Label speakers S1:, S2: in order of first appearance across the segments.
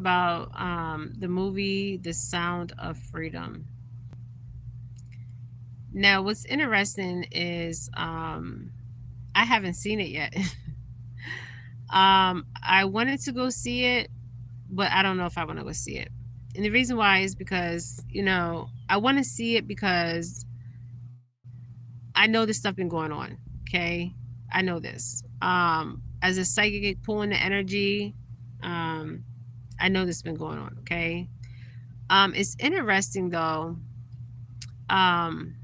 S1: about the movie The Sound of Freedom. Now, what's interesting is I haven't seen it yet. I wanted to go see it, but I don't know if I want to go see it. And the reason why is because, I want to see it because I know this stuff been going on. Okay. I know this. As a psychic pulling the energy, um, I know this been going on. Okay. It's interesting though. Um,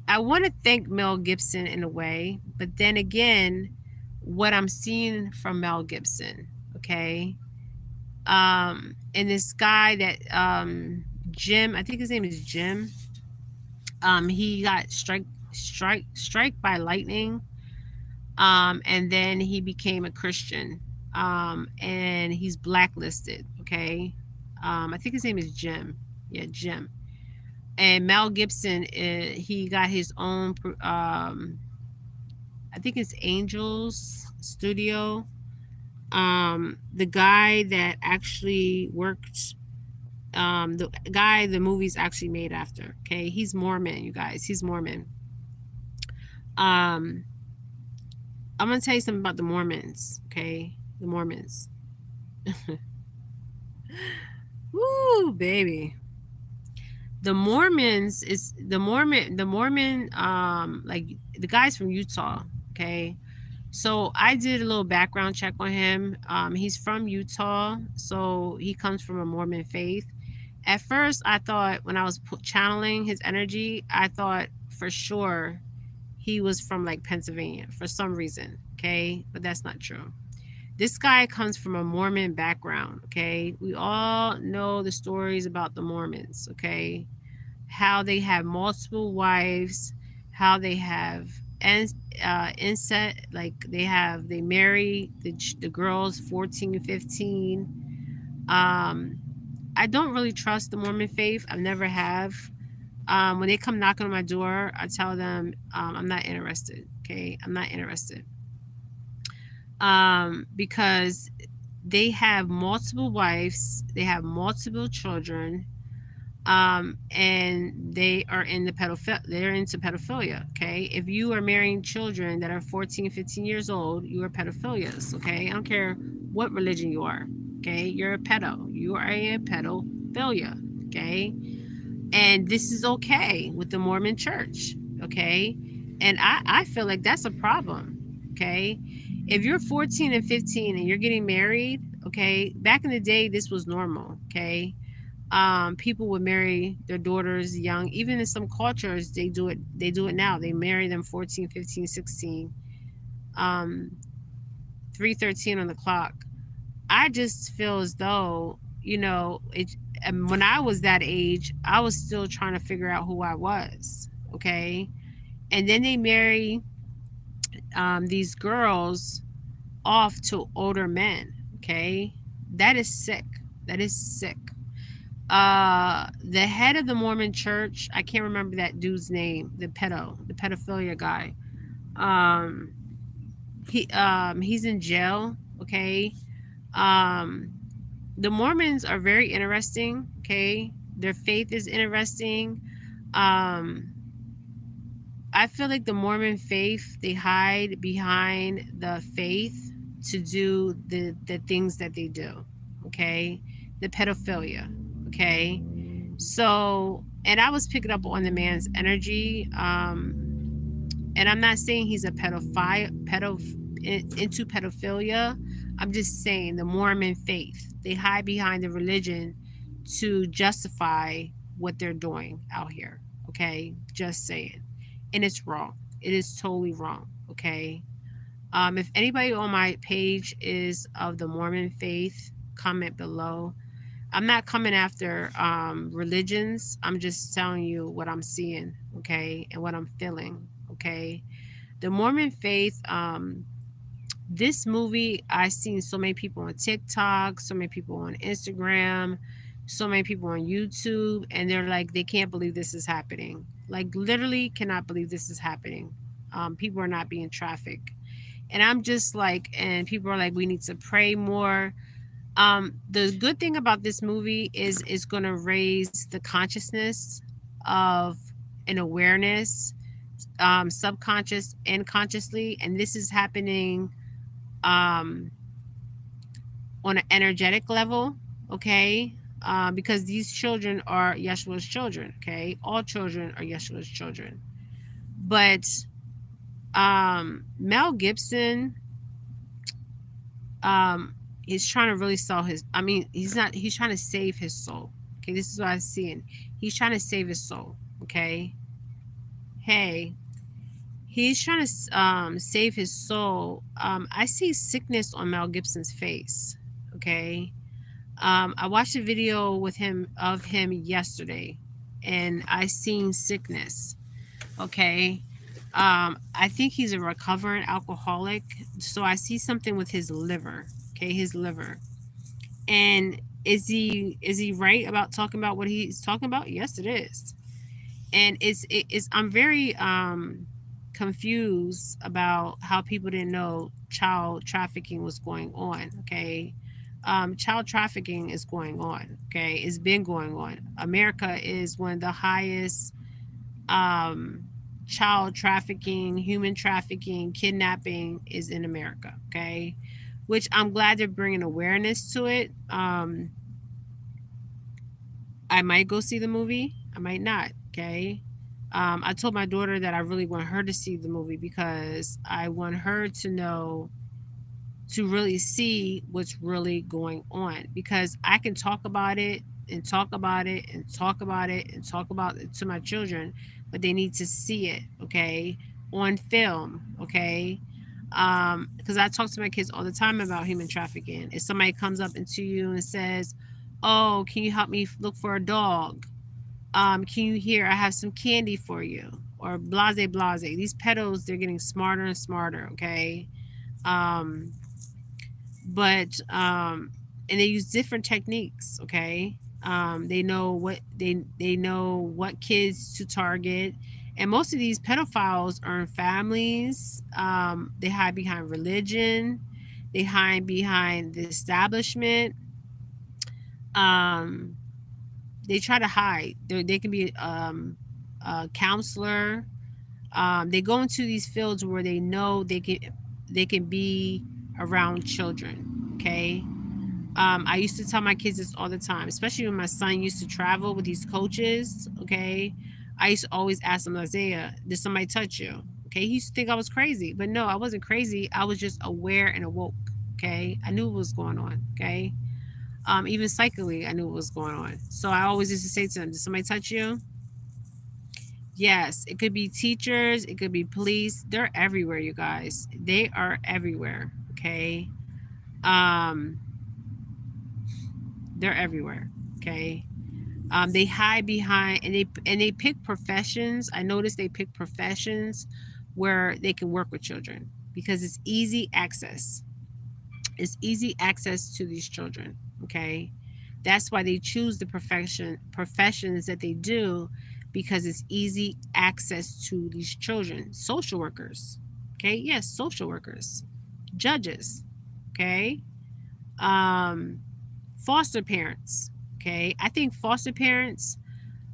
S1: I want to thank Mel Gibson in a way, but then again, what I'm seeing from Mel Gibson, okay, and this guy that Jim, I think his name is Jim. He got strike by lightning, and then he became a Christian, and he's blacklisted. Okay, I think his name is Jim. Yeah, Jim. And Mel Gibson, he got his own. I think it's Angels Studio. The guy that actually worked, the guy the movie's actually made after. Okay, he's Mormon, you guys. He's Mormon. Um, I'm gonna tell you something about the Mormons. Okay, the Mormons. Woo, baby. The Mormon, like the guy's from Utah. Okay, so I did a little background check on him. He's from Utah, so he comes from a Mormon faith. At first, I thought when I was channeling his energy, I thought for sure he was from like Pennsylvania for some reason. Okay, but that's not true. This guy comes from a Mormon background. Okay, we all know the stories about the Mormons. Okay, how they have multiple wives, how they have incest, like they marry the girls 14 and 15. Um, I don't really trust the Mormon faith. I never have. When they come knocking on my door, I tell them I'm not interested. Okay, I'm not interested. Because they have multiple wives, they have multiple children, and they are in they're into pedophilia. Okay, if you are marrying children that are 14, 15 years old, you are pedophilias. Okay, I don't care what religion you are. Okay, you're a pedo. You are a pedophilia. Okay, and this is okay with the Mormon Church. Okay, and I feel like that's a problem. Okay, if you're 14 and 15 and you're getting married, okay, back in the day this was normal. Okay, people would marry their daughters young. Even in some cultures they do it now. They marry them 14, 15, 16, 3:13 on the clock. I just feel as though, it, and when I was that age, I was still trying to figure out who I was. Okay, and then they marry these girls off to older men. Okay, that is sick. That is sick. The head of the Mormon church, I can't remember that dude's name, the pedophilia guy. Um, he's in jail. Okay. Um, the Mormons are very interesting. Okay, their faith is interesting. Um, I feel like the Mormon faith, they hide behind the faith to do the things that they do. Okay, the pedophilia. Okay, so, and I was picking up on the man's energy. And I'm not saying he's a into pedophilia. I'm just saying the Mormon faith, they hide behind the religion to justify what they're doing out here. Okay, just saying, and it's wrong. It is totally wrong. Okay. If anybody on my page is of the Mormon faith, comment below. I'm not coming after religions. I'm just telling you what I'm seeing, okay, and what I'm feeling, okay. The Mormon faith. This movie, I've seen so many people on TikTok, so many people on Instagram, so many people on YouTube, and they're like, they can't believe this is happening. Like, literally, cannot believe this is happening. People are not being trafficked. And I'm just like, and people are like, we need to pray more. The good thing about this movie is it's going to raise the consciousness of an awareness, subconscious and consciously, and this is happening um, on an energetic level, okay? Because these children are Yeshua's children, okay? All children are Yeshua's children. But Mel Gibson, um, he's trying to really sell his, I mean, he's not, he's trying to save his soul. Okay, this is what I'm seeing. He's trying to save his soul, okay? Hey, he's trying to save his soul. I see sickness on Mel Gibson's face, okay? I watched a video with him of him yesterday, and I seen sickness. Okay, I think he's a recovering alcoholic, so I see something with his liver. Okay, his liver. And is he right about talking about what he's talking about? Yes, it is. And it's I'm very confused about how people didn't know child trafficking was going on. Okay, child trafficking is going on. Okay, it's been going on. America is one of the highest um, child trafficking, human trafficking, kidnapping is in America. Okay, which I'm glad they're bringing awareness to it. I might go see the movie. I might not. Okay. I told my daughter that I really want her to see the movie because I want her to know, to really see what's really going on. Because I can talk about it and talk about it and talk about it and talk about it to my children, but they need to see it, okay, on film, okay. Because I talk to my kids all the time about human trafficking. If somebody comes up into you and says, "Oh, can you help me look for a dog?" Can you hear? I have some candy for you, or blase blase. These pedos, they're getting smarter and smarter. Okay, um, but and they use different techniques. Okay, they know they know what kids to target, and most of these pedophiles are in families. They hide behind religion. They hide behind the establishment. Um, they try to hide. They can be a counselor. They go into these fields where they know they can be around children. Okay. I used to tell my kids this all the time, especially when my son used to travel with these coaches. Okay. I used to always ask him, Isaiah, did somebody touch you? Okay. He used to think I was crazy, but no, I wasn't crazy. I was just aware and awoke. Okay. I knew what was going on. Okay. Even psychically, I knew what was going on. So I always used to say to them, did somebody touch you? Yes, it could be teachers, it could be police. They're everywhere, you guys. They are everywhere. Okay. Um, they're everywhere. Okay. They hide behind, and they pick professions. I noticed they pick professions where they can work with children because it's easy access. It's easy access to these children. Okay. That's why they choose the professions that they do, because it's easy access to these children. Social workers. Okay. Yes, social workers. Judges. Okay. Um, foster parents. Okay. I think foster parents,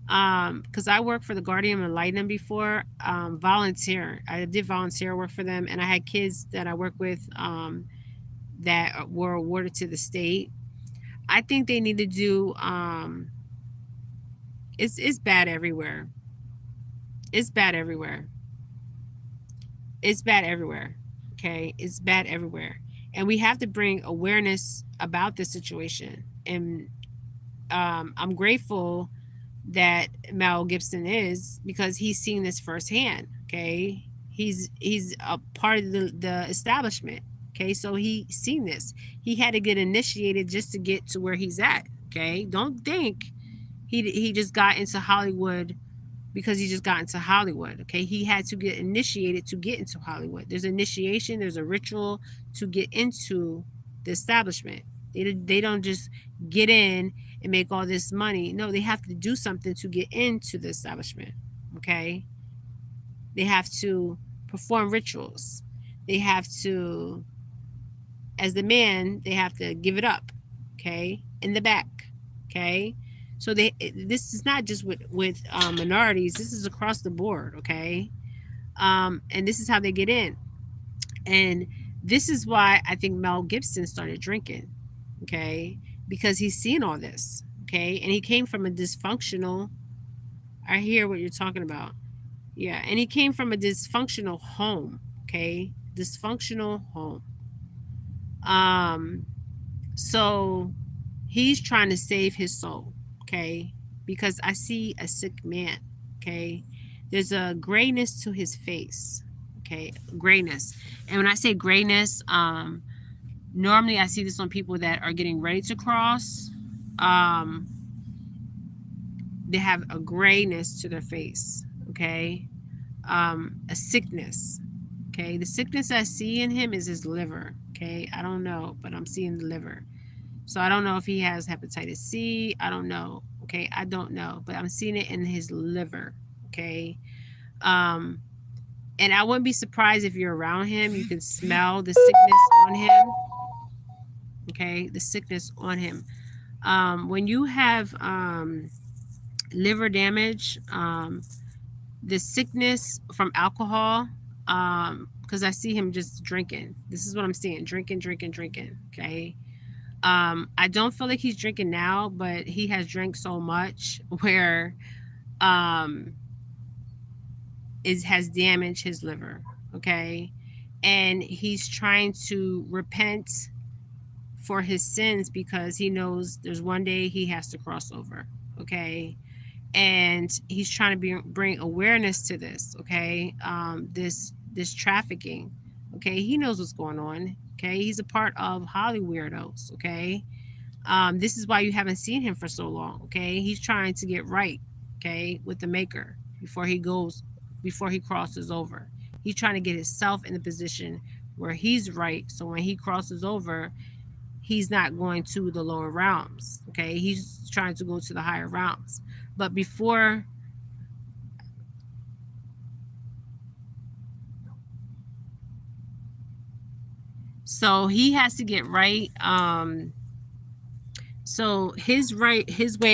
S1: because I worked for the Guardian of Enlightenment before, volunteer. I did volunteer work for them, and I had kids that I worked with that were awarded to the state. I think they need to do. It's bad everywhere. It's bad everywhere. It's bad everywhere. Okay, it's bad everywhere, and we have to bring awareness about this situation. And I'm grateful that Mel Gibson is, because he's seen this firsthand. Okay, he's a part of the establishment. Okay, so he's seen this. He had to get initiated just to get to where he's at. Okay, don't think he just got into Hollywood because he just got into Hollywood. Okay, he had to get initiated to get into Hollywood. There's initiation. There's a ritual to get into the establishment. They don't just get in and make all this money. No, they have to do something to get into the establishment. Okay, they have to perform rituals. they have to, as the man, they have to give it up, okay, in the back, okay. So this is not just with minorities. This is across the board, okay. And this is how they get in, and this is why I think Mel Gibson started drinking, okay, because he's seen all this, okay, and he came from a dysfunctional. I hear what you're talking about. Yeah, and he came from a dysfunctional home, okay, dysfunctional home. Um, So he's trying to save his soul, okay? Because I see a sick man, okay? There's a grayness to his face, okay? Grayness. And when I say grayness, normally I see this on people that are getting ready to cross. Um, they have a grayness to their face, okay? A sickness, okay? The sickness I see in him is his liver, okay? I don't know, but I'm seeing the liver. So I don't know if he has hepatitis C. I don't know. Okay, I don't know, but I'm seeing it in his liver. Okay, um, and I wouldn't be surprised if you're around him. You can smell the sickness on him. Okay, the sickness on him. When you have liver damage, the sickness from alcohol. Because I see him just drinking. This is what I'm seeing: drinking, drinking, drinking. Okay. I don't feel like he's drinking now, but he has drank so much where um it has damaged his liver. Okay. And he's trying to repent for his sins because he knows there's one day he has to cross over. Okay. And he's trying to bring awareness to this. Okay. This trafficking. Okay. He knows what's going on. Okay. He's a part of Holly Weirdos. Okay. This is why you haven't seen him for so long. Okay, he's trying to get right. Okay, with the Maker before he crosses over. He's trying to get himself in a position where he's right. So when he crosses over, he's not going to the lower realms. Okay, he's trying to go to the higher realms. But before, so he has to get right. So his way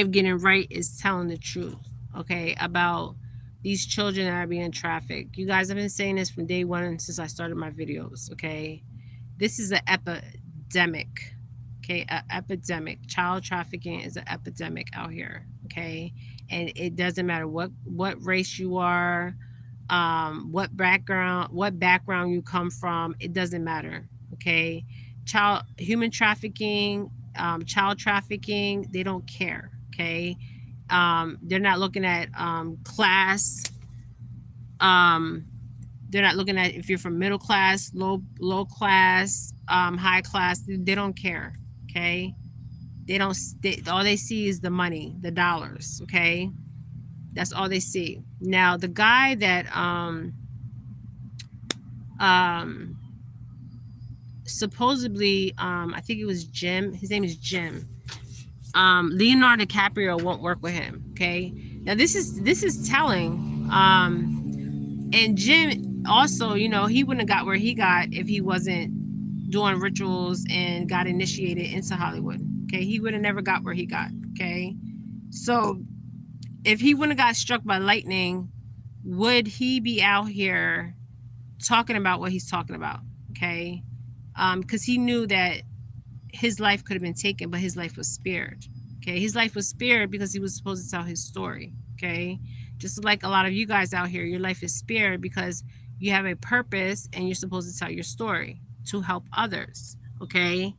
S1: of getting right is telling the truth, okay, about these children that are being trafficked. You guys have been saying this from day one since I started my videos, okay? This is an epidemic, okay? An epidemic. Child trafficking is an epidemic out here, okay? And it doesn't matter what race you are, what background you come from. It doesn't matter, okay? Human trafficking, child trafficking, they don't care, okay. They're not looking at class. um, they're not looking at if you're from middle class, low class, high class. They don't care, okay. All they see is the money, the dollars, okay. That's all they see. Now the guy that um supposedly, I think it was Jim, his name is Jim. Leonardo DiCaprio won't work with him. Okay, now this is telling. And Jim also, he wouldn't have got where he got if he wasn't doing rituals and got initiated into Hollywood. Okay, he would have never got where he got. Okay, so if he wouldn't have got struck by lightning, would he be out here talking about what he's talking about? Okay, because he knew that his life could have been taken, but his life was spared. Okay, his life was spared because he was supposed to tell his story. Okay, just like a lot of you guys out here, your life is spared because you have a purpose and you're supposed to tell your story to help others. Okay,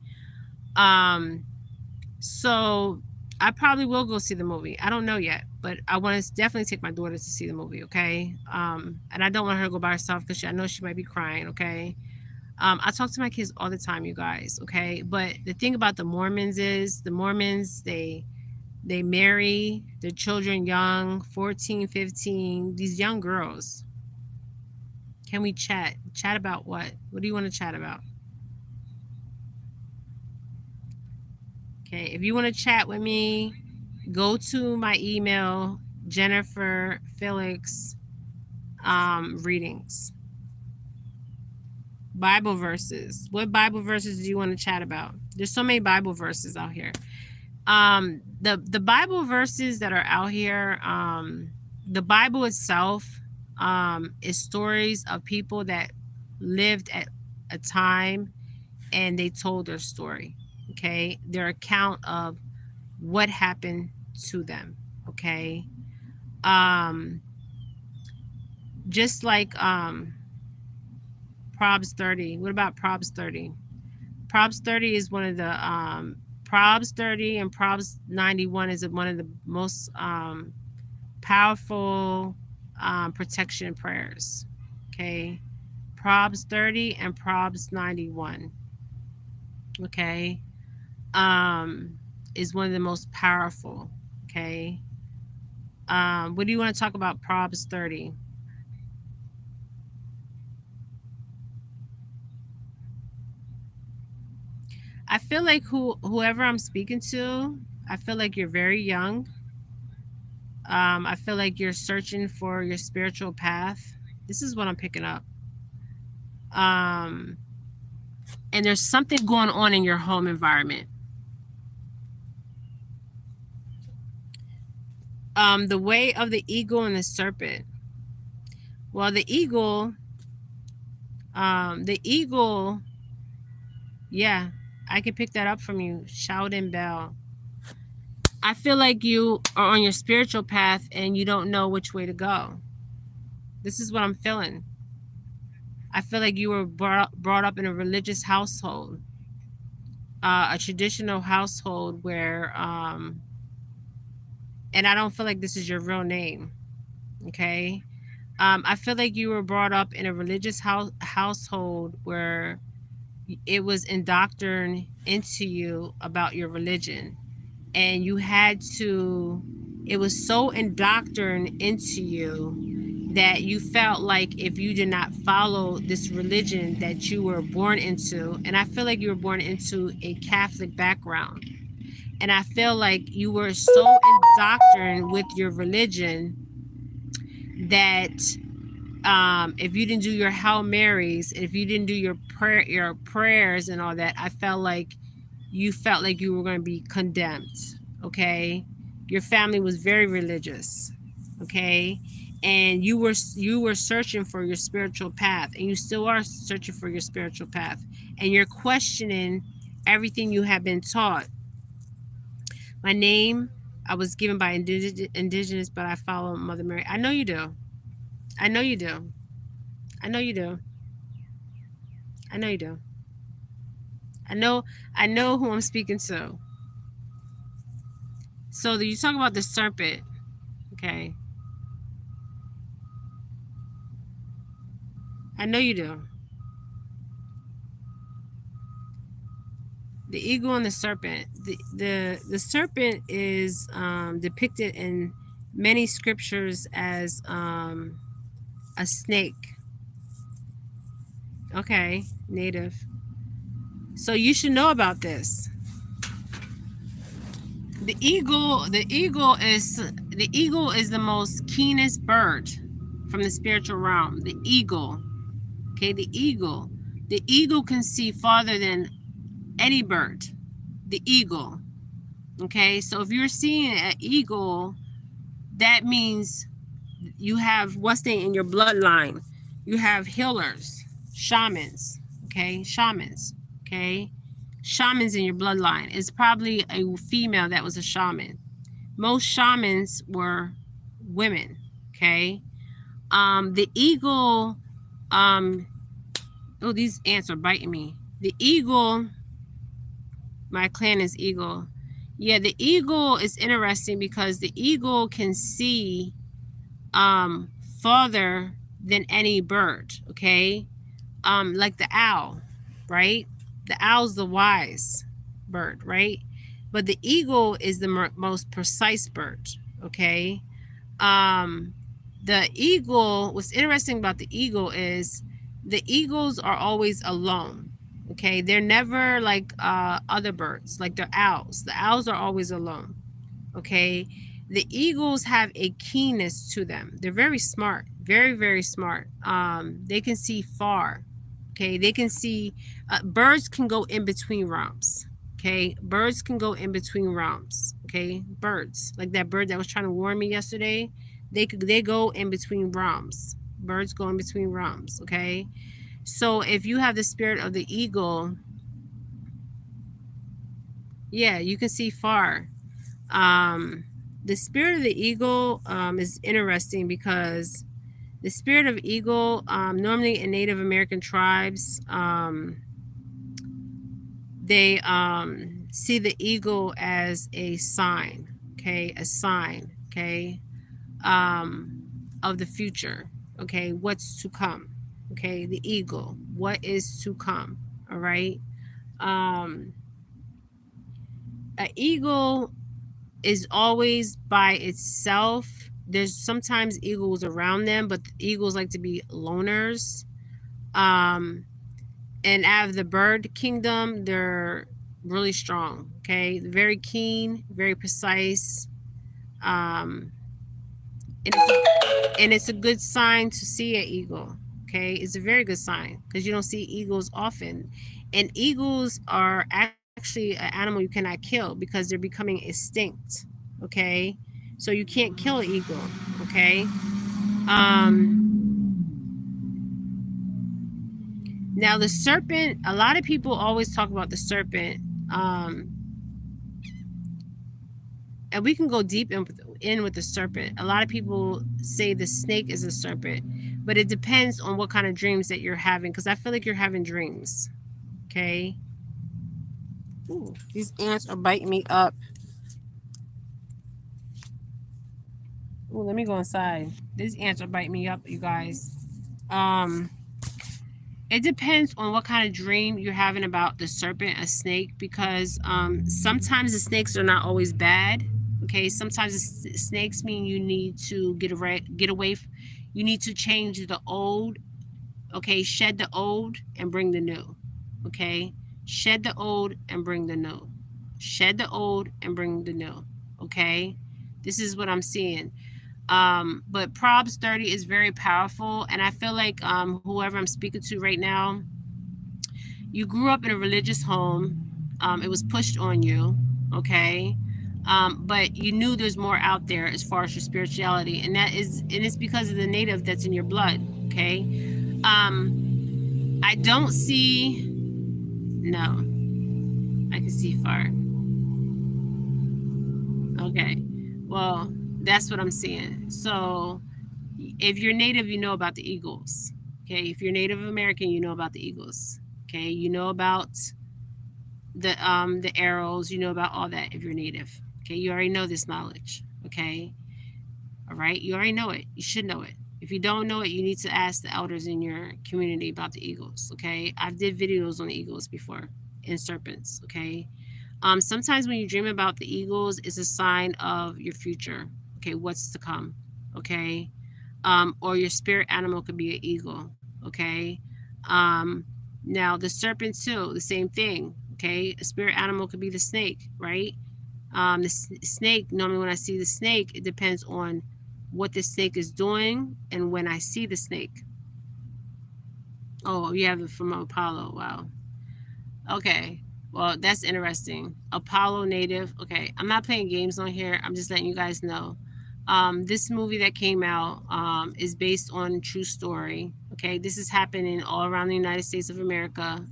S1: so I probably will go see the movie. I don't know yet, but I want to definitely take my daughter to see the movie. Okay, and I don't want her to go by herself because I know she might be crying. Okay. I talk to my kids all the time, you guys, okay? But the thing about the Mormons is the Mormons, they marry their children young, 14, 15, these young girls. Can we chat? Chat about what? What do you want to chat about? Okay, if you want to chat with me, go to my email, Jennifer Felix readings. Bible verses. What Bible verses do you want to chat about? There's so many Bible verses out here. The Bible verses that are out here, the Bible itself is stories of people that lived at a time and they told their story. Okay, their account of what happened to them. Okay, um, just like Proverbs 30. What about Proverbs 30? Proverbs 30 is one of the Proverbs 30 and Proverbs 91 is one of the most powerful protection prayers. Okay, Proverbs 30 and Proverbs 91. Okay, is one of the most powerful. Okay, what do you want to talk about Proverbs 30? I feel like whoever I'm speaking to, I feel like you're very young. I feel like you're searching for your spiritual path. This is what I'm picking up. Um, and there's something going on in your home environment. The way of the eagle and the serpent. Well, the eagle, yeah, I can pick that up from you. Shout and bell. I feel like you are on your spiritual path and you don't know which way to go. This is what I'm feeling. I feel like you were brought up in a religious household, a traditional household where, and I don't feel like this is your real name. Okay. I feel like you were brought up in a religious household where it was indoctrinated into you about your religion. And you had to, it was so indoctrinated into you that you felt like if you did not follow this religion that you were born into, and I feel like you were born into a Catholic background, and I feel like you were so indoctrinated with your religion that if you didn't do your Hail Marys, if you didn't do your prayers and all that, I felt like you were going to be condemned. Okay, your family was very religious. Okay, and you were searching for your spiritual path, and you still are searching for your spiritual path, and you're questioning everything you have been taught. My name, I was given by indigenous, but I follow Mother Mary. I know you do. I know you do. I know you do. I know you do. I know. I know who I'm speaking to. So you talk about the serpent. Okay. I know you do. The eagle and the serpent. The serpent is depicted in many scriptures as a snake. Okay, native. So you should know about this. The eagle is the most keenest bird from the spiritual realm. The eagle. Okay, the eagle. The eagle can see farther than any bird. The eagle. Okay, so if you're seeing an eagle, that means you have what's in your bloodline. You have healers, shamans. Okay, shamans. Okay, shamans in your bloodline. It's probably a female that was a shaman. Most shamans were women. Okay, the eagle. Oh, these ants are biting me. The eagle. My clan is eagle. Yeah, the eagle is interesting because the eagle can see farther than any bird. Okay, like the owl, right? The owl's the wise bird, right? But the eagle is the most precise bird. Okay, the eagle. What's interesting about the eagle is the eagles are always alone. Okay, they're never like other birds, like the owls. The owls are always alone. Okay, the eagles have a keenness to them. They're very smart, very very smart. They can see far. Okay, they can see, birds can go in between realms. Okay, birds can go in between realms. Okay, birds, like that bird that was trying to warn me yesterday, they go in between realms. Birds go in between realms. Okay, so if you have the spirit of the eagle, yeah, you can see far. Um, the spirit of the eagle is interesting because the spirit of eagle, normally in Native American tribes, they see the eagle as a sign, okay, a sign, okay, of the future, okay, what's to come, okay, the eagle, what is to come, all right. Um, an eagle is always by itself. There's sometimes eagles around them, but the eagles like to be loners. Um, and out of the bird kingdom, they're really strong. Okay, very keen, very precise, um, and it's a good sign to see an eagle. Okay, it's a very good sign because you don't see eagles often, and eagles are actually an animal you cannot kill because they're becoming extinct. Okay, so you can't kill an eagle. Okay, now the serpent. A lot of people always talk about the serpent. Um, and we can go deep in with the serpent. A lot of people say the snake is a serpent, but it depends on what kind of dreams that you're having. Because I feel like you're having dreams. Okay. Ooh, these ants are biting me up. Ooh, let me go inside. These ants are biting me up, you guys. Um, it depends on what kind of dream you're having about the serpent, a snake, because sometimes the snakes are not always bad. Okay, sometimes the snakes mean you need to get away. You need to change the old. Okay, shed the old and bring the new. Okay, shed the old and bring the new. Shed the old and bring the new. Okay, this is what I'm seeing. But Proverbs 30 is very powerful, and I feel like whoever I'm speaking to right now, you grew up in a religious home. It was pushed on you, okay? But you knew there's more out there as far as your spirituality, and it's because of the native that's in your blood, okay? I don't see. No, I can see far. Okay, well, that's what I'm seeing. So if you're native, you know about the eagles. Okay, if you're Native American, you know about the eagles. Okay, you know about the arrows, you know about all that if you're native. Okay, you already know this knowledge. Okay, all right, you already know it. You should know it. If you don't know it, you need to ask the elders in your community about the eagles. Okay, I've did videos on the eagles before and serpents. Okay, sometimes when you dream about the eagles, it's a sign of your future. Okay, what's to come. Okay, or your spirit animal could be an eagle. Okay, um, now the serpent too, the same thing. Okay, a spirit animal could be the snake, right? The snake. Normally, when I see the snake, it depends on what the snake is doing and when I see the snake. Oh, you have it from Apollo. Wow. Okay. Well, that's interesting. Apollo native. Okay. I'm not playing games on here. I'm just letting you guys know. This movie that came out is based on true story. Okay. This is happening all around the United States of America.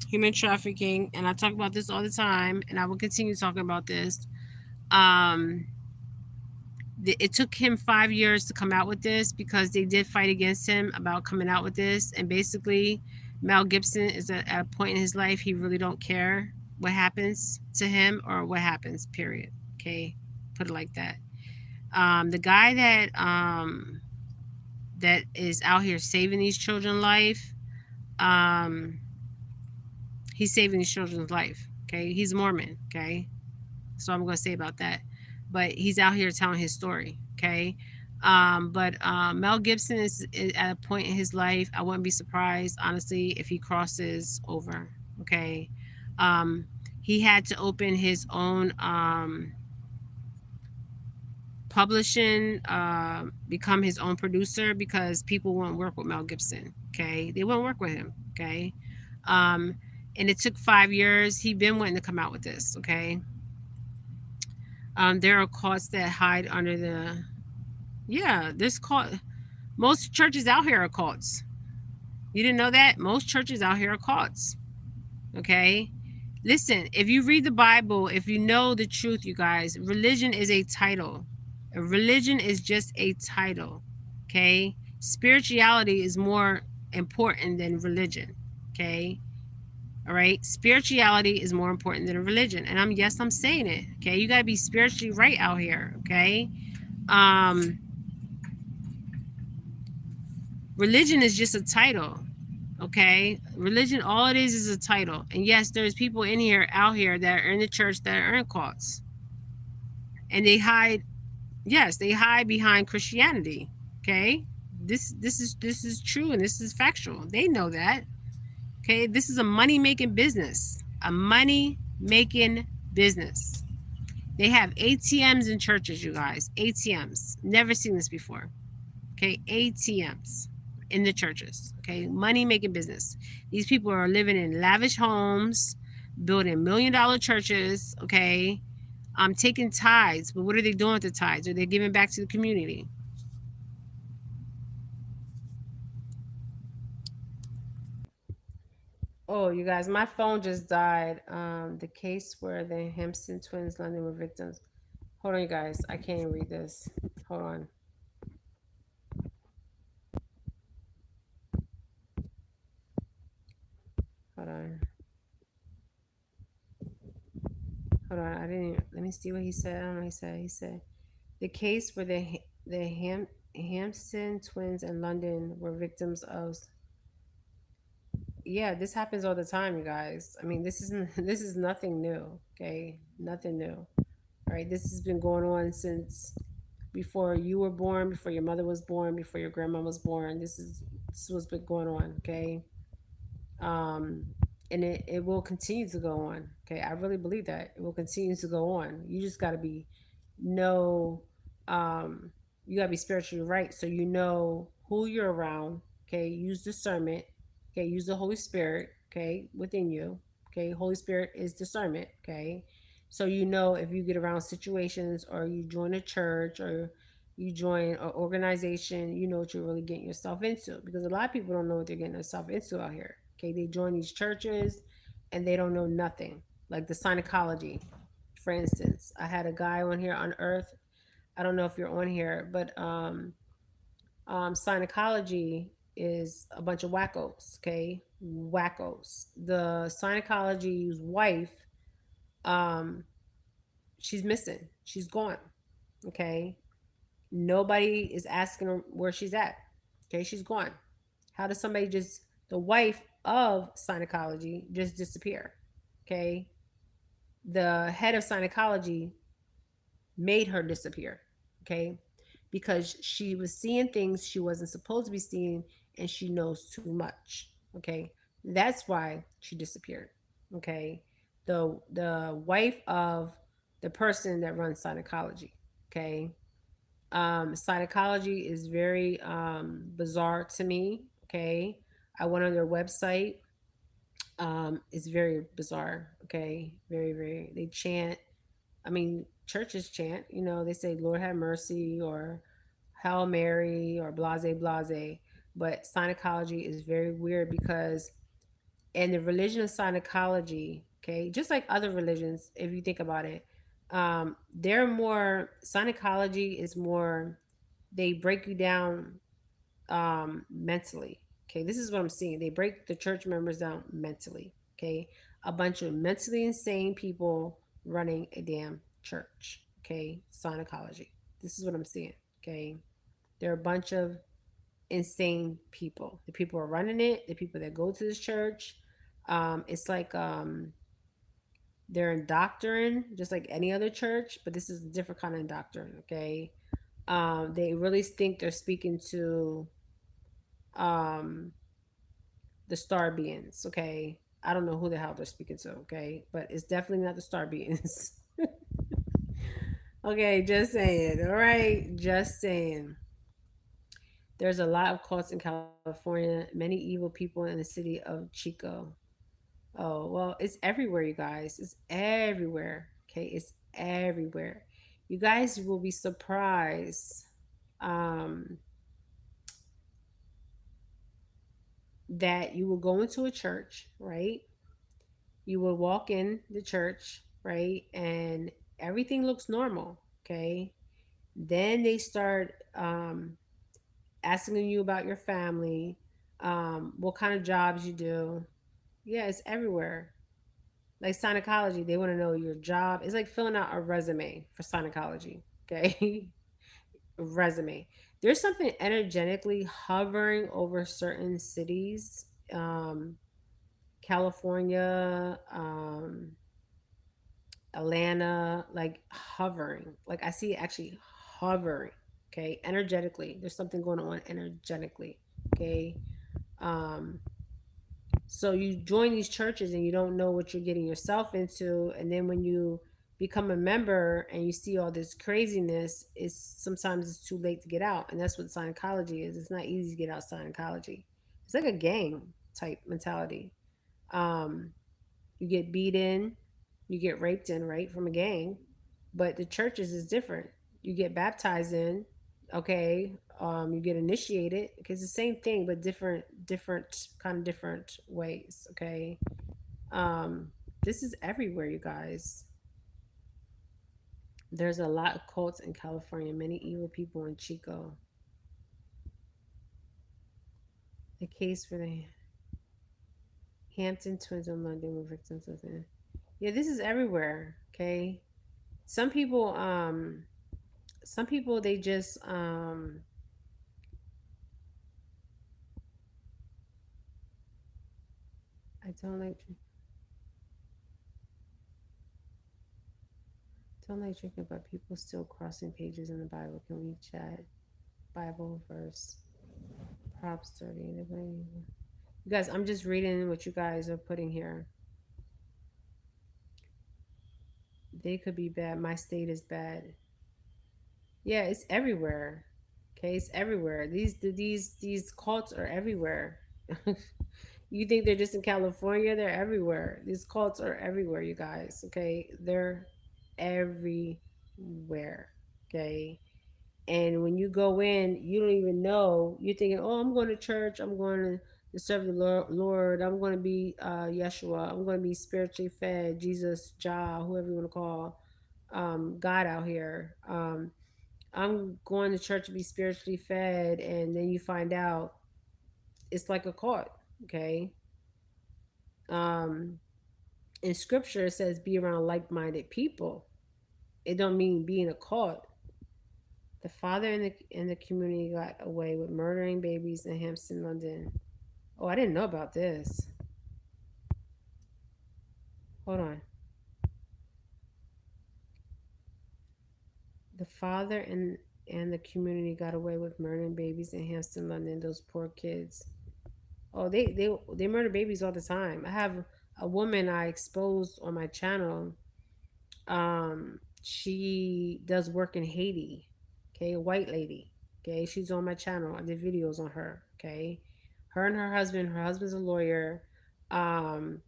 S1: Human trafficking. And I talk about this all the time, and I will continue talking about this. Um, it took him 5 years to come out with this because they did fight against him about coming out with this. And basically, Mel Gibson is at a point in his life he really don't care what happens to him or what happens. Period. Okay, put it like that. The guy that is out here saving these children's life, um, he's saving these children's life. Okay, he's Mormon. Okay, so I'm going to say about that. But he's out here telling his story. Okay. But Mel Gibson is at a point in his life. I wouldn't be surprised, honestly, if he crosses over. Okay. He had to open his own publishing, become his own producer because people won't work with Mel Gibson. Okay, they won't work with him. Okay, um, and it took 5 years. He been wanting to come out with this. Okay, there are cults that hide under the, yeah. This cult. Most churches out here are cults. You didn't know that? Most churches out here are cults. Okay, listen. If you read the Bible, if you know the truth, you guys, religion is a title. A religion is just a title. Okay, spirituality is more important than religion. Okay, all right, spirituality is more important than a religion, and I'm saying it. Okay, you gotta be spiritually right out here. Okay, um, religion is just a title. Okay, religion, all it is a title. And yes, there's people in here, out here, that are in the church that are in cults, and they hide. Yes, they hide behind Christianity. Okay, this is true, and this is factual. They know that. Okay, this is a money making business. A money making business. They have ATMs in churches, you guys. ATMs. Never seen this before. Okay, ATMs in the churches. Okay, money making business. These people are living in lavish homes, building $1 million churches. Okay, taking tithes, but what are they doing with the tithes? Are they giving back to the community? Oh, you guys, my phone just died. The case where the Hampton twins London were victims. Hold on, you guys. I can't even read this. Hold on. Hold on. Hold on. I didn't even, let me see what he said. I don't know what he said. He said the case where the Hampton twins in London were victims of. Yeah, this happens all the time, you guys. I mean, this isn't this is nothing new. Okay, nothing new. All right, this has been going on since before you were born, before your mother was born, before your grandma was born. This was been going on. Okay, um, and it will continue to go on. Okay, I really believe that it will continue to go on. You just got to be know, um, you got to be spiritually right, so you know who you're around. Okay, use discernment. Okay, use the Holy Spirit. Okay, within you. Okay, Holy Spirit is discernment. Okay, so you know if you get around situations or you join a church or you join an organization, you know what you're really getting yourself into, because a lot of people don't know what they're getting themselves into out here. Okay, they join these churches and they don't know nothing. Like the Scientology, for instance. I had a guy on here on Earth. I don't know if you're on here, but Scientology is a bunch of wackos. Okay, wackos. The Scientology's wife, um, she's missing. She's gone. Okay, nobody is asking her where she's at. Okay, she's gone. How does somebody just, the wife of Scientology, just disappear? Okay, the head of Scientology made her disappear. Okay, because she was seeing things she wasn't supposed to be seeing, and she knows too much. Okay, that's why she disappeared. Okay, the wife of the person that runs Scientology. Okay, Scientology is very bizarre to me. Okay, I went on their website. It's very bizarre. Okay, very very. They chant. I mean, churches chant. You know, they say "Lord have mercy" or "Hail Mary" or "Blase Blase." But Scientology is very weird because in the religion of Scientology, okay, just like other religions, if you think about it, they're more, Scientology is more, they break you down mentally. Okay, this is what I'm seeing. They break the church members down mentally. Okay, a bunch of mentally insane people running a damn church. Okay, Scientology. This is what I'm seeing. Okay, they're a bunch of insane people. The people are running it. The people that go to this church. It's like they're in doctrine, just like any other church, but this is a different kind of doctrine. Okay, they really think they're speaking to um the star beings. Okay, I don't know who the hell they're speaking to. Okay, but it's definitely not the star beings. Okay, just saying. All right, just saying. There's a lot of cults in California, many evil people in the city of Chico. Oh, well, it's everywhere, you guys. It's everywhere. Okay, it's everywhere. You guys will be surprised um, that you will go into a church, right? You will walk in the church, right? And everything looks normal, okay? Then they start asking you about your family, what kind of jobs you do. Yeah, it's everywhere. Like Scientology, they want to know your job. It's like filling out a resume for Scientology. Okay. Resume. There's something energetically hovering over certain cities. California, Atlanta, like hovering. Like I see it actually hovering. Okay. Energetically. There's something going on energetically. Okay. Um, So you join these churches and you don't know what you're getting yourself into, and then when you become a member and you see all this craziness, it's sometimes it's too late to get out, and that's what Scientology is. It's not easy to get out Scientology. It's like a gang type mentality. Um, you get beat in, you get raped in, right, from a gang. But the churches is different. You get baptized in, okay. You get initiated because the same thing, but different kind of different ways, okay. Um, this is everywhere, you guys. There's a lot of cults in California, many evil people in Chico. The case for the Hampton twins in London were victims of it. Yeah, this is everywhere, okay. Some people some people they just I don't like drinking, but people still crossing pages in the Bible. Can we chat Bible verse? Props 30. Anybody? You guys, I'm just reading what you guys are putting here. They could be bad. My state is bad. Yeah, it's everywhere. Okay, it's everywhere. These cults are everywhere. You think they're just in California? They're everywhere. These cults are everywhere, you guys. Okay, they're everywhere. Okay, and when you go in, you don't even know. You're thinking, "Oh, I'm going to church. I'm going to serve the Lord. I'm going to be Yeshua. I'm going to be spiritually fed. Jesus, Jah, whoever you want to call God out here. I'm going to church to be spiritually fed," and then you find out it's like a cult. Okay. Um, in Scripture, it says be around like-minded people. It don't mean be in a cult. The father in the community got away with murdering babies in Hampstead, London. Oh, I didn't know about this. Hold on. The father and the community got away with murdering babies in Hampstead, London. Those poor kids. Oh, they murder babies all the time. I have a woman I exposed on my channel. She does work in Haiti. Okay, a white lady. Okay, she's on my channel. I did videos on her. Okay, her and her husband. Her husband's a lawyer. Um,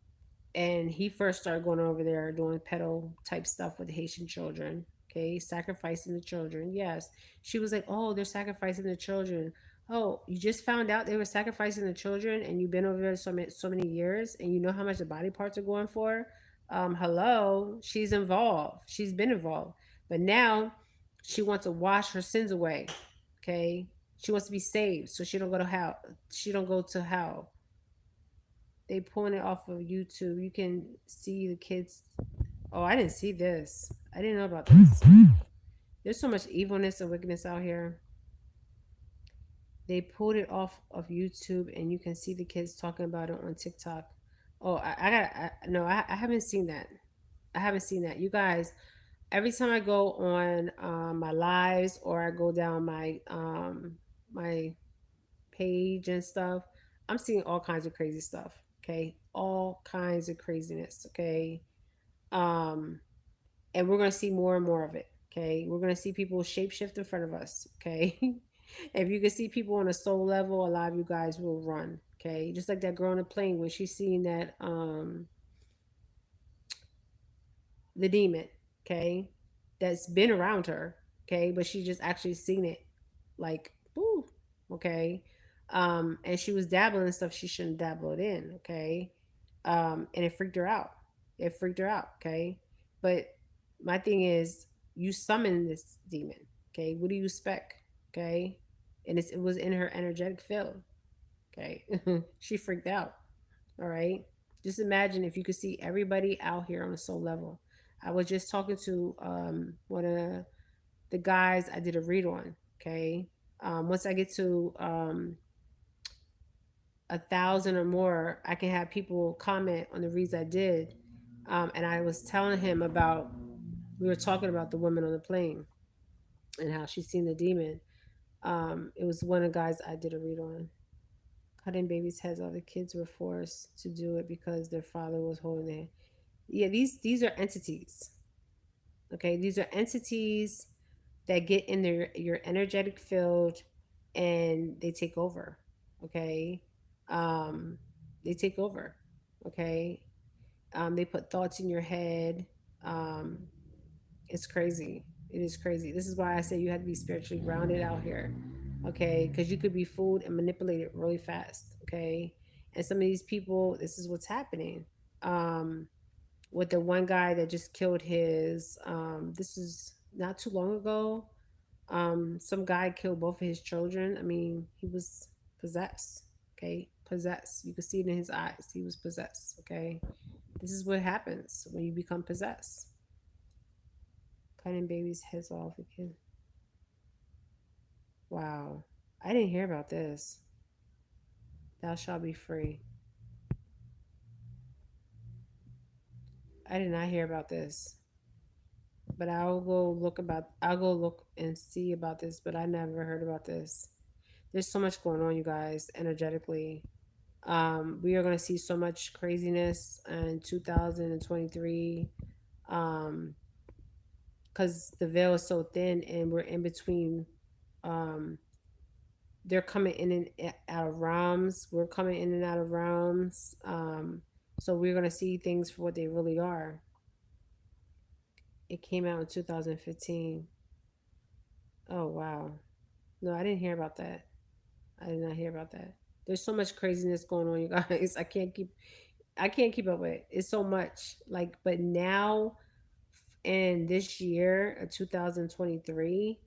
S1: and he first started going over there doing pedo type stuff with Haitian children. Okay, sacrificing the children. Yes, she was like, "Oh, they're sacrificing the children." Oh, you just found out they were sacrificing the children, and you've been over there so many years, and you know how much the body parts are going for. Hello, she's involved. She's been involved, but now she wants to wash her sins away. Okay, she wants to be saved, so she don't go to hell. She don't go to hell. They pulling it off of YouTube. You can see the kids. Oh, I didn't see this. I didn't know about this. There's so much evilness and wickedness out here. They pulled it off of YouTube, and you can see the kids talking about it on TikTok. Oh, no, I haven't seen that. I haven't seen that. You guys, every time I go on my lives or I go down my page and stuff, I'm seeing all kinds of crazy stuff. Okay, all kinds of craziness. Okay, um, and we're gonna see more and more of it. Okay, we're gonna see people shapeshift in front of us. Okay, if you can see people on a soul level, a lot of you guys will run. Okay, just like that girl on the plane when she's seeing that the demon. Okay, that's been around her. Okay, but she just actually seen it, like, woo. Okay, and she was dabbling in stuff she shouldn't dabble it in. Okay, and it freaked her out. It freaked her out. Okay, but my thing is, you summon this demon. Okay, what do you expect? Okay, and it was in her energetic field. Okay, she freaked out. All right, just imagine if you could see everybody out here on a soul level. I was just talking to one of the guys I did a read on. Okay, once I get to 1,000 or more, I can have people comment on the reads I did. And I was telling him about, we were talking about the woman on the plane and how she's seen the demon. It was one of the guys I did a read on. Cutting babies' heads off. The kids were forced to do it because their father was holding their. Yeah, these are entities. Okay, these are entities that get in your energetic field and they take over. Okay, um, they take over. Okay, they put thoughts in your head. Um, it's crazy. It is crazy. This is why I say you have to be spiritually grounded out here. Okay, because you could be fooled and manipulated really fast. Okay, and some of these people, this is what's happening. Um, with the one guy that just killed his this is not too long ago. Some guy killed both of his children. I mean, he was possessed. Okay, possessed. You could see it in his eyes. He was possessed. Okay, this is what happens when you become possessed. Cutting babies' heads off again. Wow, I didn't hear about this. Thou shalt be free. I did not hear about this, but I'll go look and see about this, but I never heard about this. There's so much going on, you guys, energetically. We are going to see so much craziness in 2023, because the veil is so thin and we're in between. Um, they're coming in and out of realms. We're coming in and out of realms. So we're going to see things for what they really are. It came out in 2015. Oh, wow. No, I didn't hear about that. I did not hear about that. There's so much craziness going on, you guys. I can't keep up with it. It's so much. Like, but now in this year, 2023,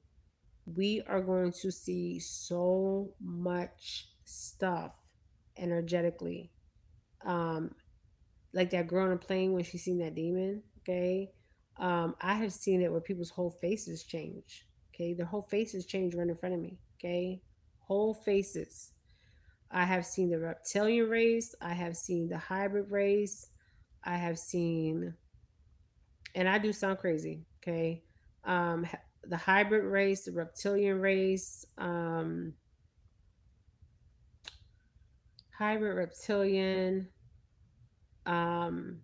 S1: we are going to see so much stuff energetically. Um, like that girl on a plane when she seen that demon. Okay. I have seen it where people's whole faces change. Okay. Their whole faces change right in front of me. Okay. Whole faces. I have seen the reptilian race. I have seen the hybrid race. I have seen, and I do sound crazy, okay? The hybrid race, the reptilian race, hybrid reptilian, um,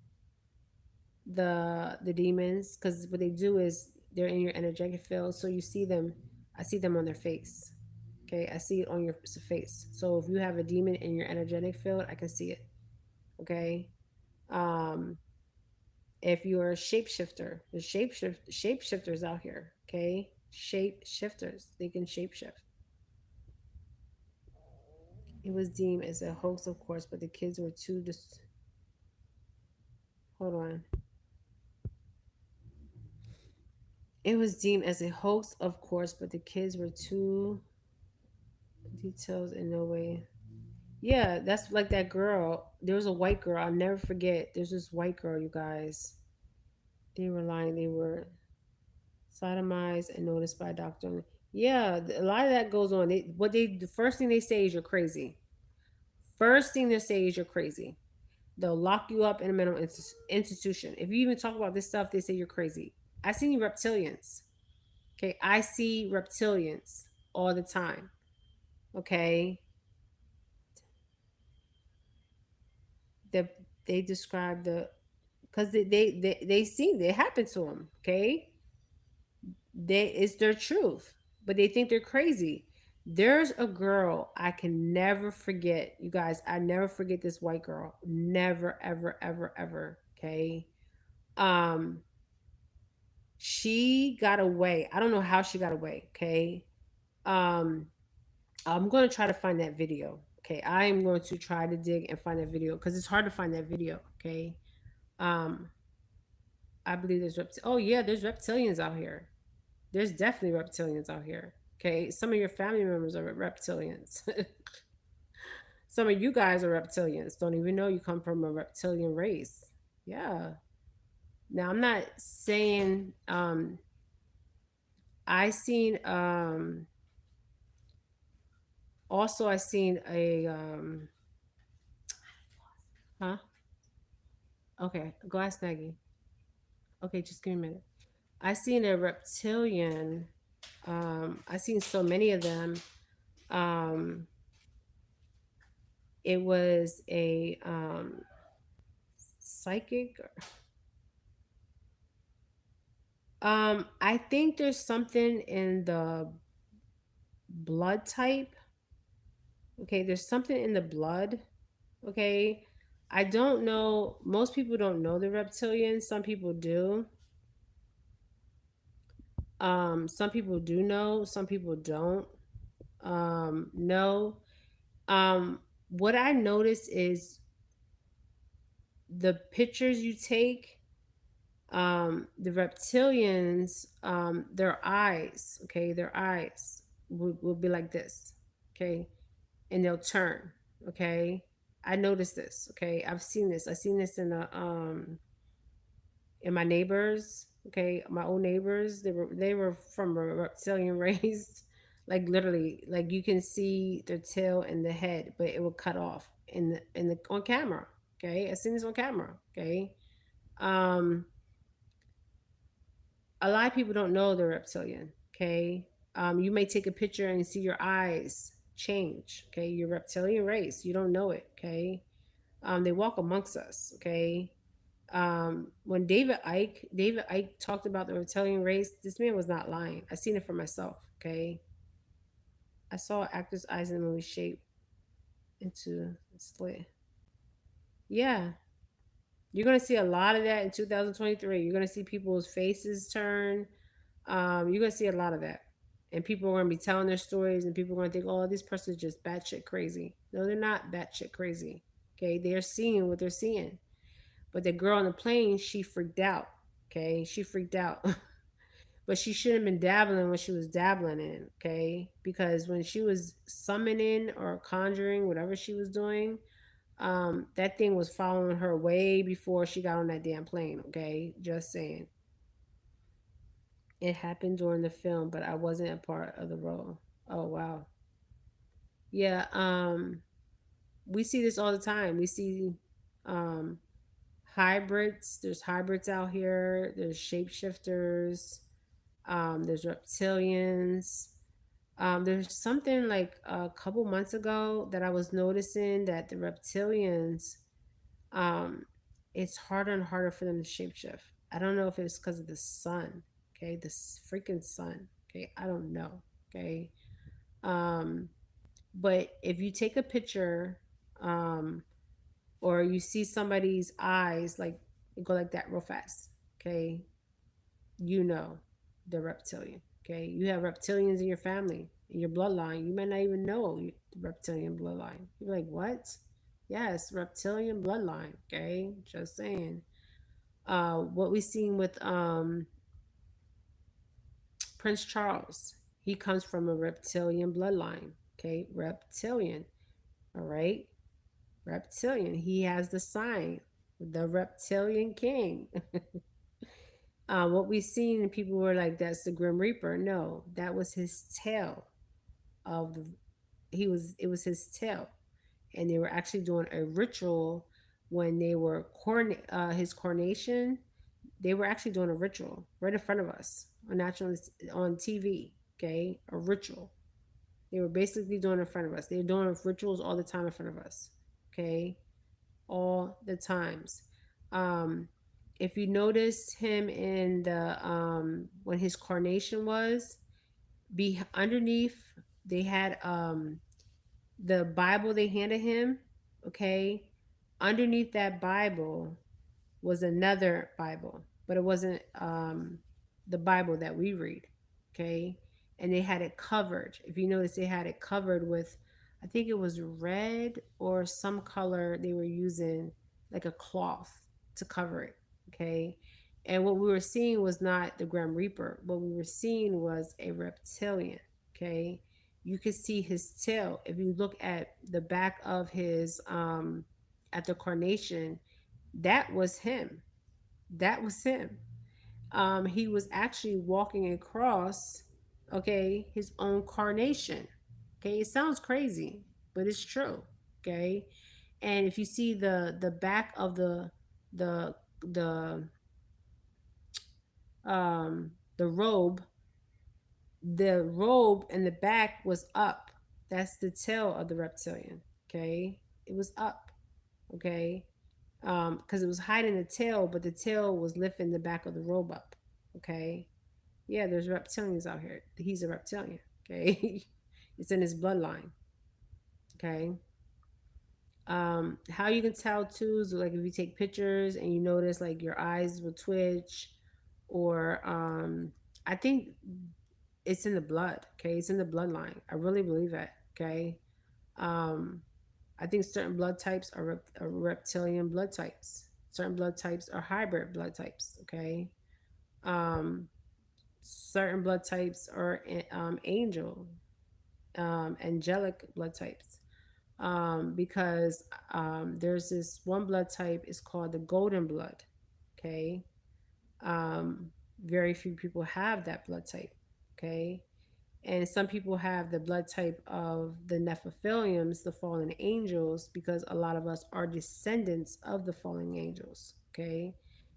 S1: the demons, because what they do is they're in your energetic field, so you see them. I see them on their face. Okay, I see it on your face. So if you have a demon in your energetic field, I can see it. Okay, um, if you're a shapeshifter, the shapeshifters out here, okay? Shapeshifters, they can shapeshift. It was deemed as a hoax, of course, but the kids were too hold on. It was deemed as a hoax, of course, but the kids were too details in no way. Yeah, that's like that girl. There was a white girl. I'll never forget. There's this white girl, you guys. They were lying. They were sodomized and noticed by a doctor. Yeah, a lot of that goes on. The first thing they say is you're crazy. First thing they say is you're crazy. They'll lock you up in a mental institution. If you even talk about this stuff, they say you're crazy. I see reptilians. Okay, I see reptilians all the time. Okay, the they describe the because they see it happened to them. Okay, It's their truth, but they think they're crazy. There's a girl I can never forget, you guys. I never forget this white girl. Never, ever, ever, ever. Okay. Um, she got away. I don't know how she got away. Okay. Um, I'm going to try to find that video. Okay. I am going to try to dig and find that video because it's hard to find that video. Okay. Um, I believe oh yeah, there's reptilians out here. There's definitely reptilians out here. Okay. Some of your family members are reptilians. Some of you guys are reptilians. Don't even know you come from a reptilian race. Yeah. Now I'm not saying I seen also I seen a huh? Okay, go ask Maggie. Okay, just give me a minute. I seen a reptilian. I seen so many of them. Um, it was a psychic. I think there's something in the blood type. Okay, there's something in the blood. Okay, I don't know. Most people don't know the reptilians. Some people do. Some people do know. Some people don't know. What I notice is the pictures you take, the reptilians, their eyes, okay, their eyes will be like this, okay, and they'll turn, okay. I noticed this, okay. I've seen this. I've seen this in my neighbors, okay, my old neighbors. They were from a reptilian race, like literally, like you can see the tail and the head, but it will cut off in the on camera. Okay, I seen this on camera. Okay, um, a lot of people don't know they're reptilian. Okay, you may take a picture and see your eyes change. Okay, your reptilian race, you don't know it. Okay, they walk amongst us. Okay, when David Icke talked about the reptilian race, this man was not lying. I seen it for myself. Okay, I saw an actor's eyes in the movie shape into a slit. Yeah, you're gonna see a lot of that in 2023. You're gonna see people's faces turn. You're gonna see a lot of that, and people are gonna be telling their stories, and people are gonna think, "Oh, this person's just batshit crazy." No, they're not batshit crazy. Okay, they're seeing what they're seeing. But the girl on the plane, she freaked out. Okay, she freaked out. But she shouldn't have been dabbling when she was dabbling in, okay? Because when she was summoning or conjuring, whatever she was doing, that thing was following her way before she got on that damn plane, okay? Just saying. It happened during the film, but I wasn't a part of the role. Oh wow. Yeah, we see this all the time. We see um hybrids. There's hybrids out here. There's shapeshifters. There's reptilians. There's something like a couple months ago that I was noticing that the reptilians, um, it's harder and harder for them to shapeshift. I don't know if it's because of the sun. Okay, this freaking sun. Okay, I don't know. Okay, um, but if you take a picture, um, or you see somebody's eyes like go like that real fast, okay, you know they're reptilian. Okay, you have reptilians in your family, in your bloodline. You may not even know the reptilian bloodline. You're like, what? Yes, reptilian bloodline. Okay, just saying. What we seen with Prince Charles, he comes from a reptilian bloodline. Okay, reptilian. All right, reptilian. He has the sign, the reptilian king. What we seen, people were like, "That's the Grim Reaper." No, that was his tail. Of the, it was his tail, and they were actually doing a ritual when they were his coronation. They were actually doing a ritual right in front of us on national on TV. Okay, a ritual. They were basically doing it in front of us. They were doing rituals all the time in front of us. Okay, all the times. Um, if you notice him in the when his coronation was, be underneath they had the Bible they handed him, okay? Underneath that Bible was another Bible, but it wasn't the Bible that we read, okay? And they had it covered. If you notice, they had it covered with, I think it was red or some color they were using, like a cloth to cover it, okay? And what we were seeing was not the Grim Reaper. What we were seeing was a reptilian, okay? You could see his tail. If you look at the back of his, at the coronation, that was him. That was him. He was actually walking across, okay, his own carnation. Okay, it sounds crazy, but it's true. Okay, and if you see the back of the the the robe in the back was up. That's the tail of the reptilian. Okay, it was up. Okay, because it was hiding the tail, but the tail was lifting the back of the robe up. Okay, yeah, there's reptilians out here. He's a reptilian. Okay, it's in his bloodline. Okay, how you can tell too is like if you take pictures and you notice like your eyes will twitch, or I think it's in the blood. Okay, it's in the bloodline. I really believe that. Okay, um, I think certain blood types are reptilian blood types. Certain blood types are hybrid blood types. Okay. Um, certain blood types are angelic blood types. Because there's this one blood type is called the golden blood. Okay. Um, very few people have that blood type. Okay. And some people have the blood type of the Nephilims, the fallen angels, because a lot of us are descendants of the fallen angels. Okay.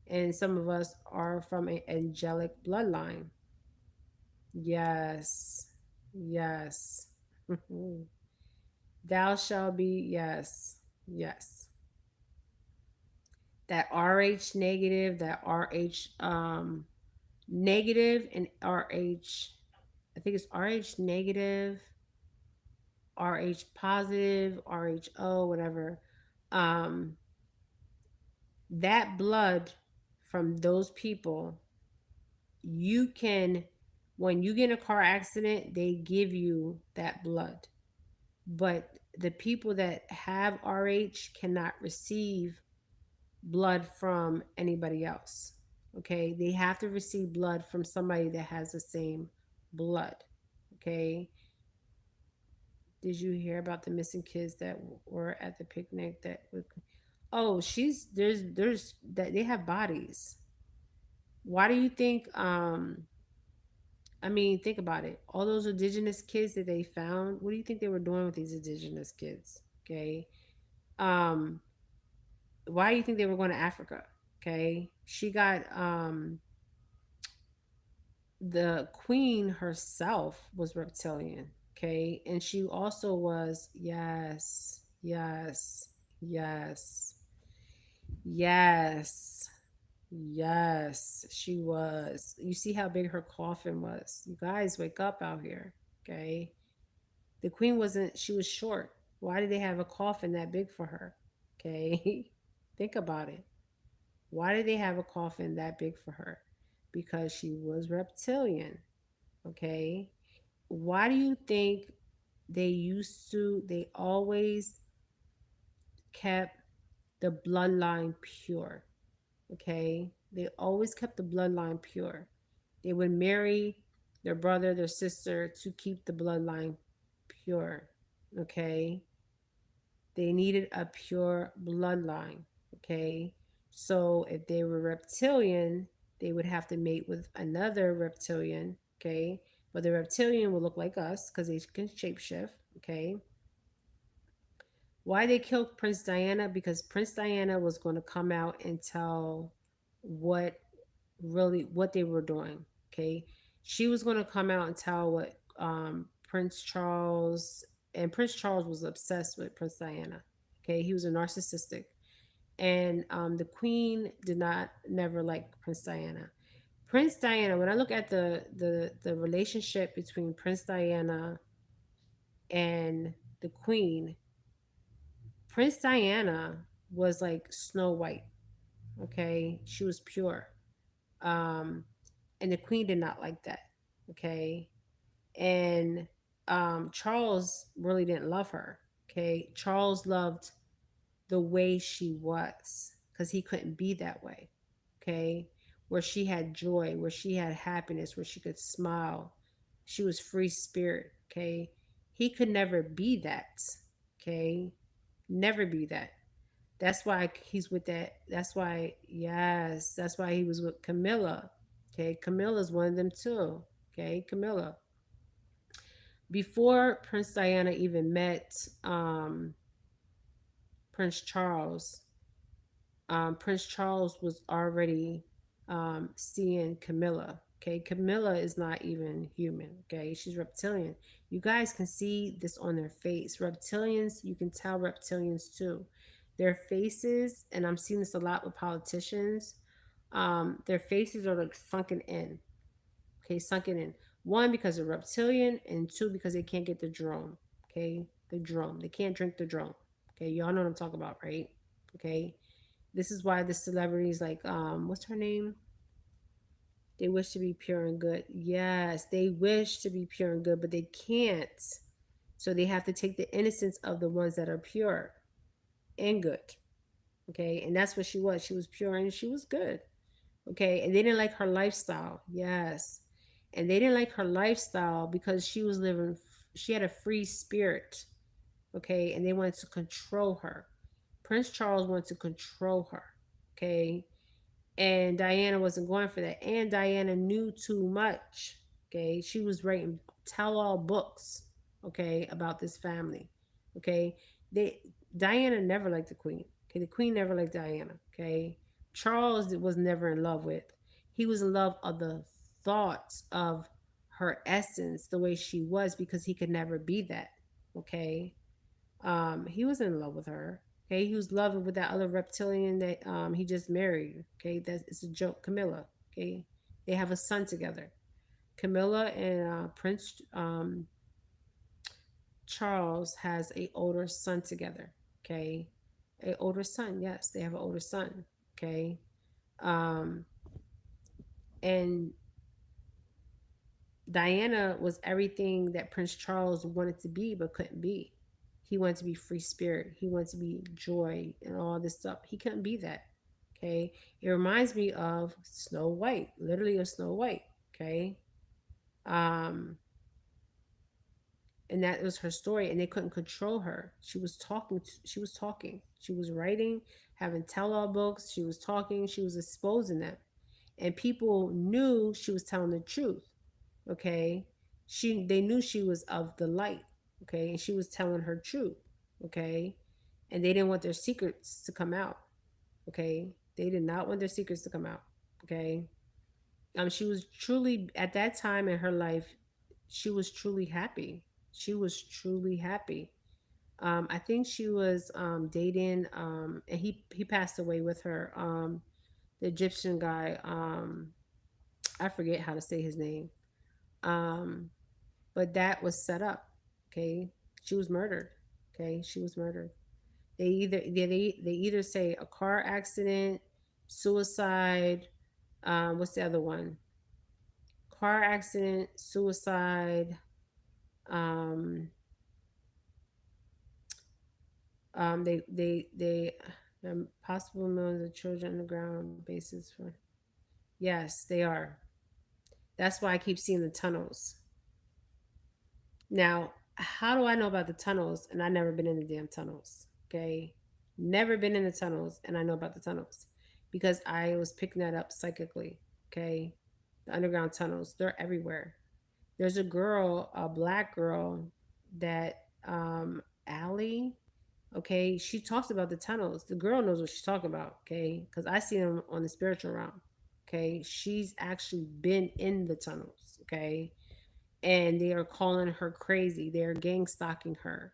S1: And some of us are from an angelic bloodline. Yes. Yes. Thou shall be, yes. Yes. That RH negative, that RH negative, and RH, I think it's RH negative, RH positive, RHO, whatever. Um, that blood from those people, you can, when you get in a car accident, they give you that blood. But the people that have RH cannot receive blood from anybody else. Okay, they have to receive blood from somebody that has the same blood. Okay, did you hear about the missing kids that were at the picnic? That oh, she's there's that they have bodies. Why do you think? I mean, think about it. All those indigenous kids that they found. What do you think they were doing with these indigenous kids? Okay, um, why do you think they were going to Africa? Okay, she got the queen herself was reptilian. Okay, and she also was, yes, yes, yes, yes, yes, she was. You see how big her coffin was. You guys wake up out here. Okay, the queen wasn't, she was short. Why did they have a coffin that big for her? Okay, think about it. Why did they have a coffin that big for her? Because she was reptilian. Okay. Why do you think they always kept the bloodline pure? Okay. They always kept the bloodline pure. They would marry their brother, their sister to keep the bloodline pure. Okay. They needed a pure bloodline. Okay. So if they were reptilian, they would have to mate with another reptilian. Okay. But the reptilian will look like us because they can shapeshift. Okay. Why they killed Prince Diana? Because Prince Diana was going to come out and tell what what they were doing. Okay. She was going to come out and tell what Prince Charles, and Prince Charles was obsessed with Prince Diana. Okay. He was a narcissistic. And the queen did not never like Prince Diana. Prince Diana, when I look at the relationship between Prince Diana and the queen, Prince Diana was like Snow White. Okay, she was pure. Um, and the queen did not like that. Okay, and Charles really didn't love her. Okay, Charles loved the way she was because he couldn't be that way. Okay, where she had joy, where she had happiness, where she could smile. She was free spirit. Okay, he could never be that. Okay, never be that. That's why he's with that. That's why, yes, that's why he was with Camilla. Okay, Camilla's one of them too. Okay, Camilla. Before Prince Diana even met Prince Charles, Prince Charles was already seeing Camilla. Okay, Camilla is not even human. Okay, she's reptilian. You guys can see this on their face. Reptilians, you can tell reptilians too. Their faces, and I'm seeing this a lot with politicians. Their faces are like sunken in. Okay, sunken in. One because they're reptilian, and two because they can't get the drum. Okay, the drum. They can't drink the drum. Okay, y'all know what I'm talking about, right? Okay, this is why the celebrities like what's her name? They wish to be pure and good. Yes, they wish to be pure and good, but they can't. So they have to take the innocence of the ones that are pure and good. Okay, and that's what she was. She was pure and she was good. Okay, and they didn't like her lifestyle. Yes, and they didn't like her lifestyle because she was living. She had a free spirit. Okay, and they wanted to control her. Prince Charles wanted to control her. Okay, and Diana wasn't going for that. And Diana knew too much. Okay, she was writing tell-all books. Okay, about this family. Okay, they Diana never liked the queen. Okay, the queen never liked Diana. Okay, Charles was never in love with. He was in love of the thoughts of her essence, the way she was, because he could never be that. Okay, he was in love with her. Okay, he was loving with that other reptilian that he just married. Okay, that's it's a joke. Camilla. Okay, they have a son together. Camilla and Prince Charles has a older son together. Okay, a older son. Yes, they have an older son. Okay, um, and Diana was everything that Prince Charles wanted to be but couldn't be. He wanted to be free spirit. He wanted to be joy and all this stuff. He couldn't be that. Okay. It reminds me of Snow White, literally of Snow White. Okay. Um, and that was her story, and they couldn't control her. She was talking. She was talking. She was writing, having tell-all books. She was talking. She was exposing them, and people knew she was telling the truth. Okay, they knew she was of the light. Okay, and she was telling her truth. Okay, and they didn't want their secrets to come out. Okay, they did not want their secrets to come out. Okay, she was truly at that time in her life, she was truly happy. She was truly happy. I think she was dating, and he passed away with her. The Egyptian guy. I forget how to say his name. Um, but that was set up. Okay, she was murdered. Okay, she was murdered. They either say a car accident, suicide. What's the other one? Car accident, suicide. Um, they possible millions of children on the ground basis for. Yes, they are. That's why I keep seeing the tunnels. Now, how do I know about the tunnels and I never been in the damn tunnels? Okay. Never been in the tunnels and I know about the tunnels because I was picking that up psychically. Okay. The underground tunnels, they're everywhere. There's a girl, a black girl that Allie, okay, she talks about the tunnels. The girl knows what she's talking about, okay? Because I see them on the spiritual realm. Okay. She's actually been in the tunnels, okay? And they are calling her crazy. They are gang stalking her.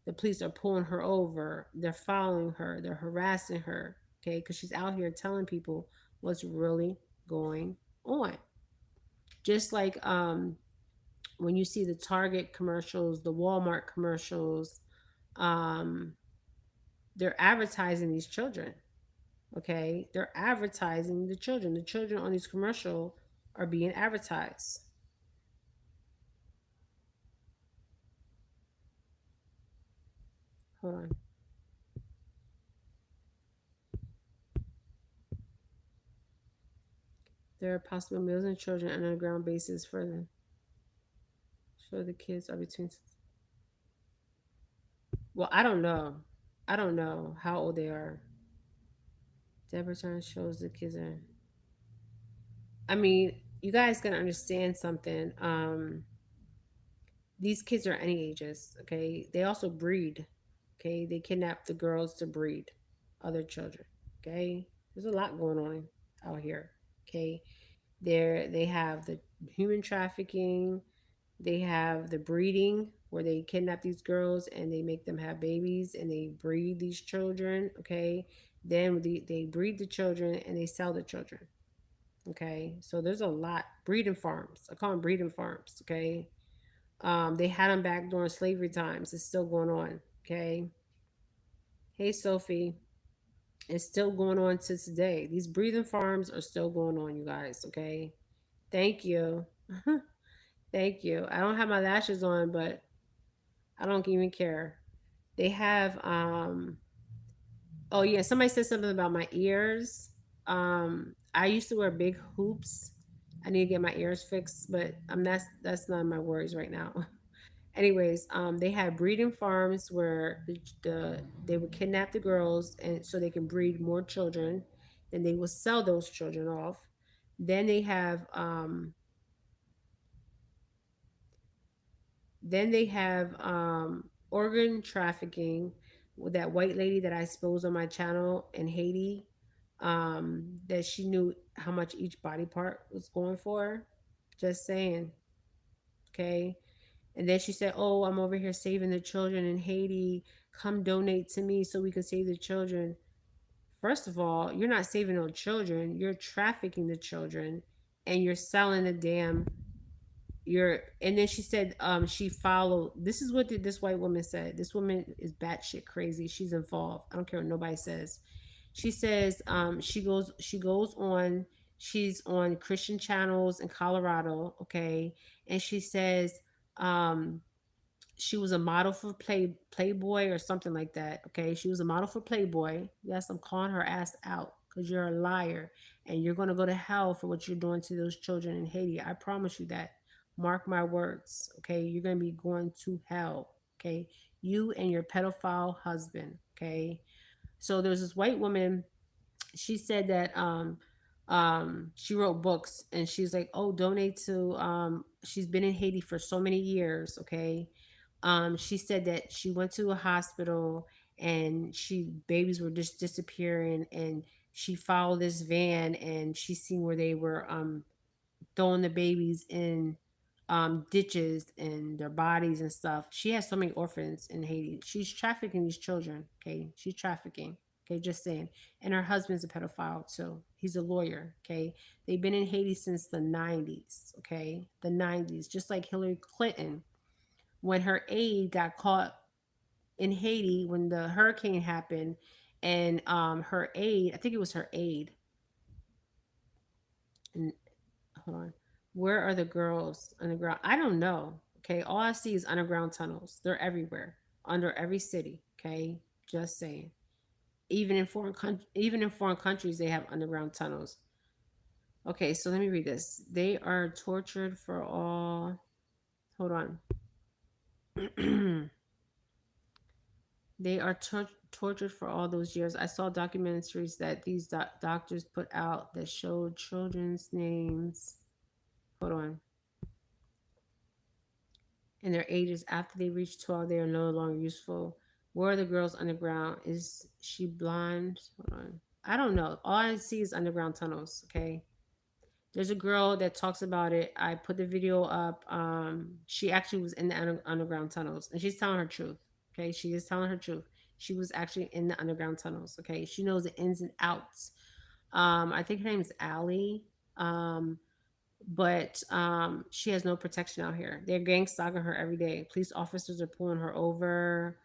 S1: The police are pulling her over. They're following her. They're harassing her. Okay, because she's out here telling people what's really going on. Just like when you see the Target commercials, the Walmart commercials, um, they're advertising these children. Okay, they're advertising the children. The children on these commercial are being advertised. Hold on. There are possible millions of children on an underground basis for the kids are between. Well, I don't know. I don't know how old they are. Deborah Turner shows the kids are. I mean, you guys gotta understand something. These kids are any ages. Okay, they also breed. Okay, they kidnap the girls to breed other children. Okay, there's a lot going on out here. Okay, they have the human trafficking. They have the breeding where they kidnap these girls and they make them have babies and they breed these children. Okay, then they breed the children and they sell the children. Okay, so there's a lot breeding farms. I call them breeding farms. Okay, they had them back during slavery times. It's still going on. Okay, hey Sophie, it's still going on to today. These breeding farms are still going on, you guys. Okay, thank you. Thank you. I don't have my lashes on, but I don't even care. They have oh yeah, somebody said something about my ears. I used to wear big hoops. I need to get my ears fixed, but that's not my worries right now. Anyways, they had breeding farms where they would kidnap the girls and so they can breed more children, and they would sell those children off. Then they have organ trafficking with that white lady that I exposed on my channel in Haiti. That she knew how much each body part was going for. Just saying, okay. And then she said, "Oh, I'm over here saving the children in Haiti. Come donate to me so we can save the children." First of all, you're not saving no children. You're trafficking the children, and you're selling the damn you're and then she said she followed this is what this white woman said. This woman is batshit crazy. She's involved. I don't care what nobody says. She says she goes on she's on Christian channels in Colorado, okay, and she says um she was a model for Playboy or something like that. Okay, she was a model for Playboy. Yes, I'm calling her ass out because you're a liar and you're gonna go to hell for what you're doing to those children in Haiti. I promise you that. Mark my words. Okay, you're gonna be going to hell. Okay, you and your pedophile husband. Okay, so there's this white woman. She said that she wrote books and she's like, oh, donate to she's been in Haiti for so many years. Okay, she said that she went to a hospital and she babies were just disappearing, and she followed this van and she seen where they were throwing the babies in ditches and their bodies and stuff. She has so many orphans in Haiti. She's trafficking these children. Okay, she's trafficking. Okay, just saying. And her husband's a pedophile too. He's a lawyer. Okay, they've been in Haiti since the '90s. Okay, the '90s, just like Hillary Clinton when her aide got caught in Haiti when the hurricane happened, and her aide, I think it was her aide, and hold on, where are the girls underground? I don't know. Okay, all I see is underground tunnels. They're everywhere, under every city. Okay, just saying. Even in foreign countries, they have underground tunnels. Okay, so let me read this. They are tortured for all. Hold on. They are tortured for all those years. I saw documentaries that these doctors put out that showed children's names. Hold on. And their ages after they reach 12, they are no longer useful. Where are the girls underground? Is she blonde? Hold on. I don't know. All I see is underground tunnels. Okay. There's a girl that talks about it. I put the video up. She actually was in the underground tunnels, and she's telling her truth. Okay, she is telling her truth. She was actually in the underground tunnels. Okay, she knows the ins and outs. I think her name is Allie. Um, but she has no protection out here. They're gang stalking her every day. Police officers are pulling her over.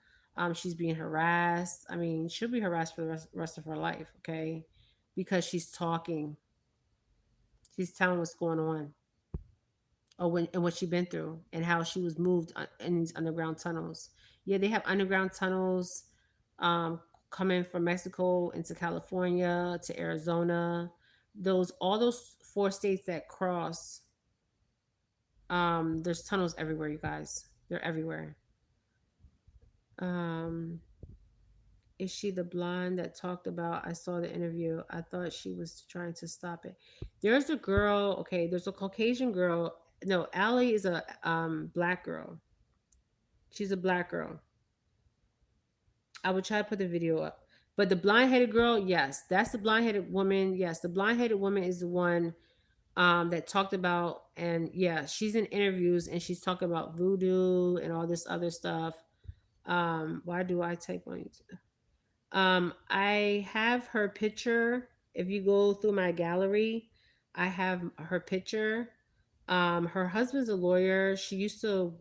S1: She's being harassed. I mean, she'll be harassed for the rest of her life, okay? Because she's talking. She's telling what's going on, or when and what she's been through, and how she was moved in these underground tunnels. Yeah, they have underground tunnels um, coming from Mexico into California to Arizona. Those all those four states that cross. There's tunnels everywhere, you guys. They're everywhere. Um, is she the blonde that talked about? I saw the interview. I thought she was trying to stop it. There's a girl. Okay, there's a Caucasian girl. No, Allie is a black girl. She's a black girl. I would try to put the video up. But the blind headed girl, yes, that's the blind headed woman. Yes, the blind headed woman is the one that talked about, and yeah, she's in interviews and she's talking about voodoo and all this other stuff. Why do I type on YouTube? I have her picture. If you go through my gallery, I have her picture. Her husband's a lawyer. She used to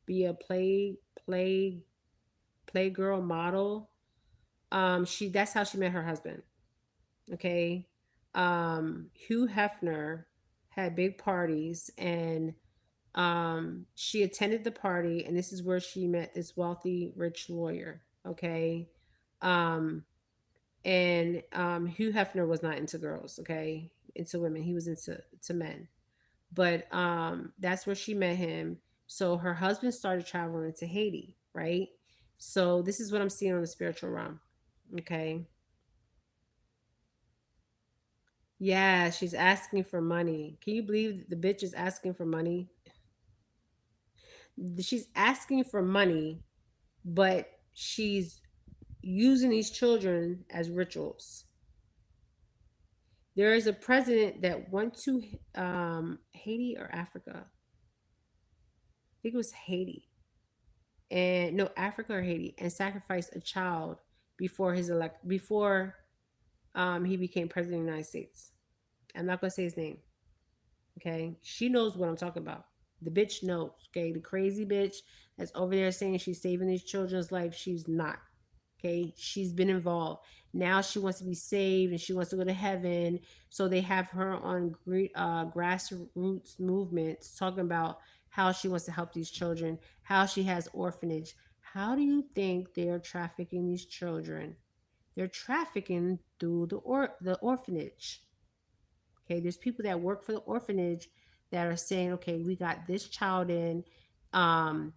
S1: be a playgirl model. She That's how she met her husband. Okay. Hugh Hefner had big parties, and she attended the party, and this is where she met this wealthy rich lawyer. Okay. um and Hugh Hefner was not into girls. Okay, into women. He was into men. But that's where she met him. So her husband started traveling to Haiti, right? So this is what I'm seeing on the spiritual realm. Okay. Yeah, she's asking for money. Can you believe the bitch is asking for money? She's asking for money, but she's using these children as rituals. There is a president that went to Haiti or Africa. I think it was Haiti, and no, Africa or Haiti, and sacrificed a child before he became president of the United States. I'm not gonna say his name. Okay, she knows what I'm talking about. The bitch knows. Okay, the crazy bitch that's over there saying she's saving these children's life. She's not. Okay, she's been involved. Now she wants to be saved and she wants to go to heaven. So they have her on grassroots movements talking about how she wants to help these children, how she has orphanage. How do you think they are trafficking these children? They're trafficking through the orphanage. Okay, there's people that work for the orphanage that are saying, okay, we got this child in, um,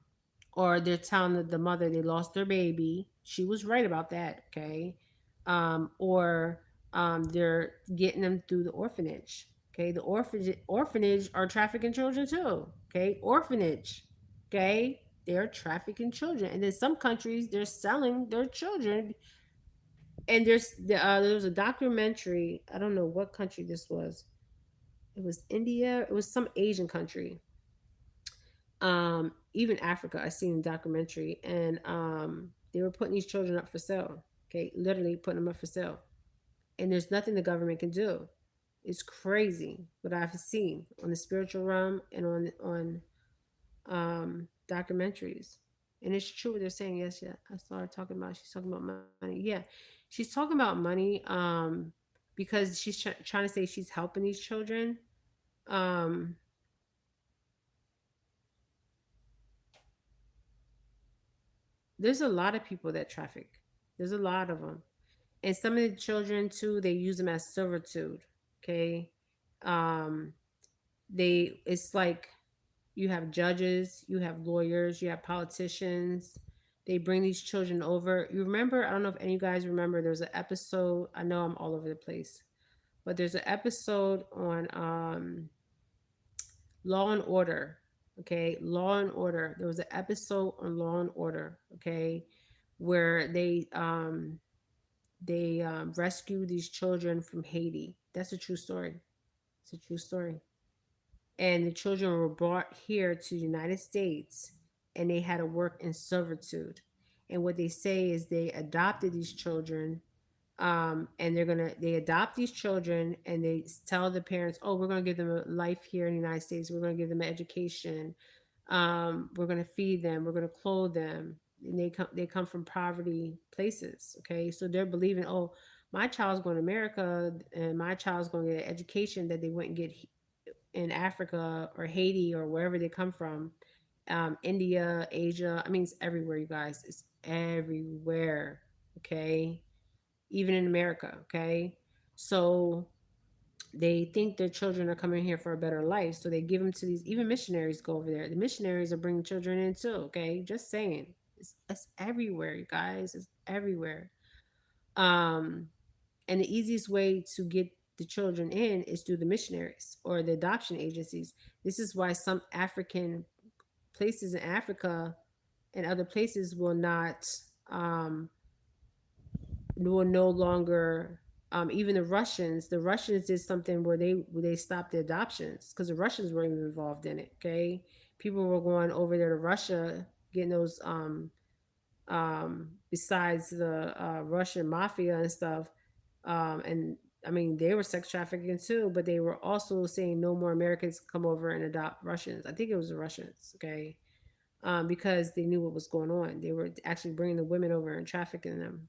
S1: or they're telling the mother they lost their baby. She was right about that. Okay, or they're getting them through the orphanage. Okay, the orphanage are trafficking children too. Okay, orphanage. Okay, they're trafficking children, and in some countries they're selling their children. And there was a documentary. I don't know what country this was. It was India. It was some Asian country. Even Africa. I seen a documentary, and they were putting these children up for sale. Okay, literally putting them up for sale, and there's nothing the government can do. It's crazy what I've seen on the spiritual realm and on documentaries. And it's true what they're saying. Yes, yeah. I saw her talking about. She's talking about money. Yeah, she's talking about money. Because she's trying to say she's helping these children. Um, there's a lot of people that traffic. There's a lot of them, and some of the children too. They use them as servitude. Okay, um, it's like you have judges, you have lawyers, you have politicians. They bring these children over. You remember? I don't know if any of you guys remember. There's an episode. I know I'm all over the place, but there's an episode on Law and Order. Okay, Law and Order. There was an episode on Law and Order. Okay, where they rescued these children from Haiti. That's a true story. It's a true story. And the children were brought here to the United States, and they had to work in servitude. And what they say is they adopted these children, and they adopt these children, and they tell the parents, oh, we're gonna give them a life here in the United States, we're gonna give them an education, we're gonna feed them, we're gonna clothe them, and they come from poverty places. Okay, so they're believing, oh, my child's going to America, and my child's going to get an education that they wouldn't get in Africa or Haiti or wherever they come from, India, Asia. I mean, it's everywhere, you guys. It's everywhere. Okay, even in America. Okay, so they think their children are coming here for a better life, so they give them to these. Even missionaries go over there. The missionaries are bringing children in too. Okay, just saying, it's everywhere, you guys. It's everywhere. Um, and the easiest way to get the children in is through the missionaries or the adoption agencies. This is why some African places in Africa and other places will not, will no longer, even the Russians did something where they stopped the adoptions because the Russians were even involved in it. Okay, people were going over there to Russia getting those, besides the Russian mafia and stuff. And I mean, they were sex trafficking too, but they were also saying no more Americans come over and adopt Russians. I think it was the Russians, okay, because they knew what was going on. They were actually bringing the women over and trafficking them.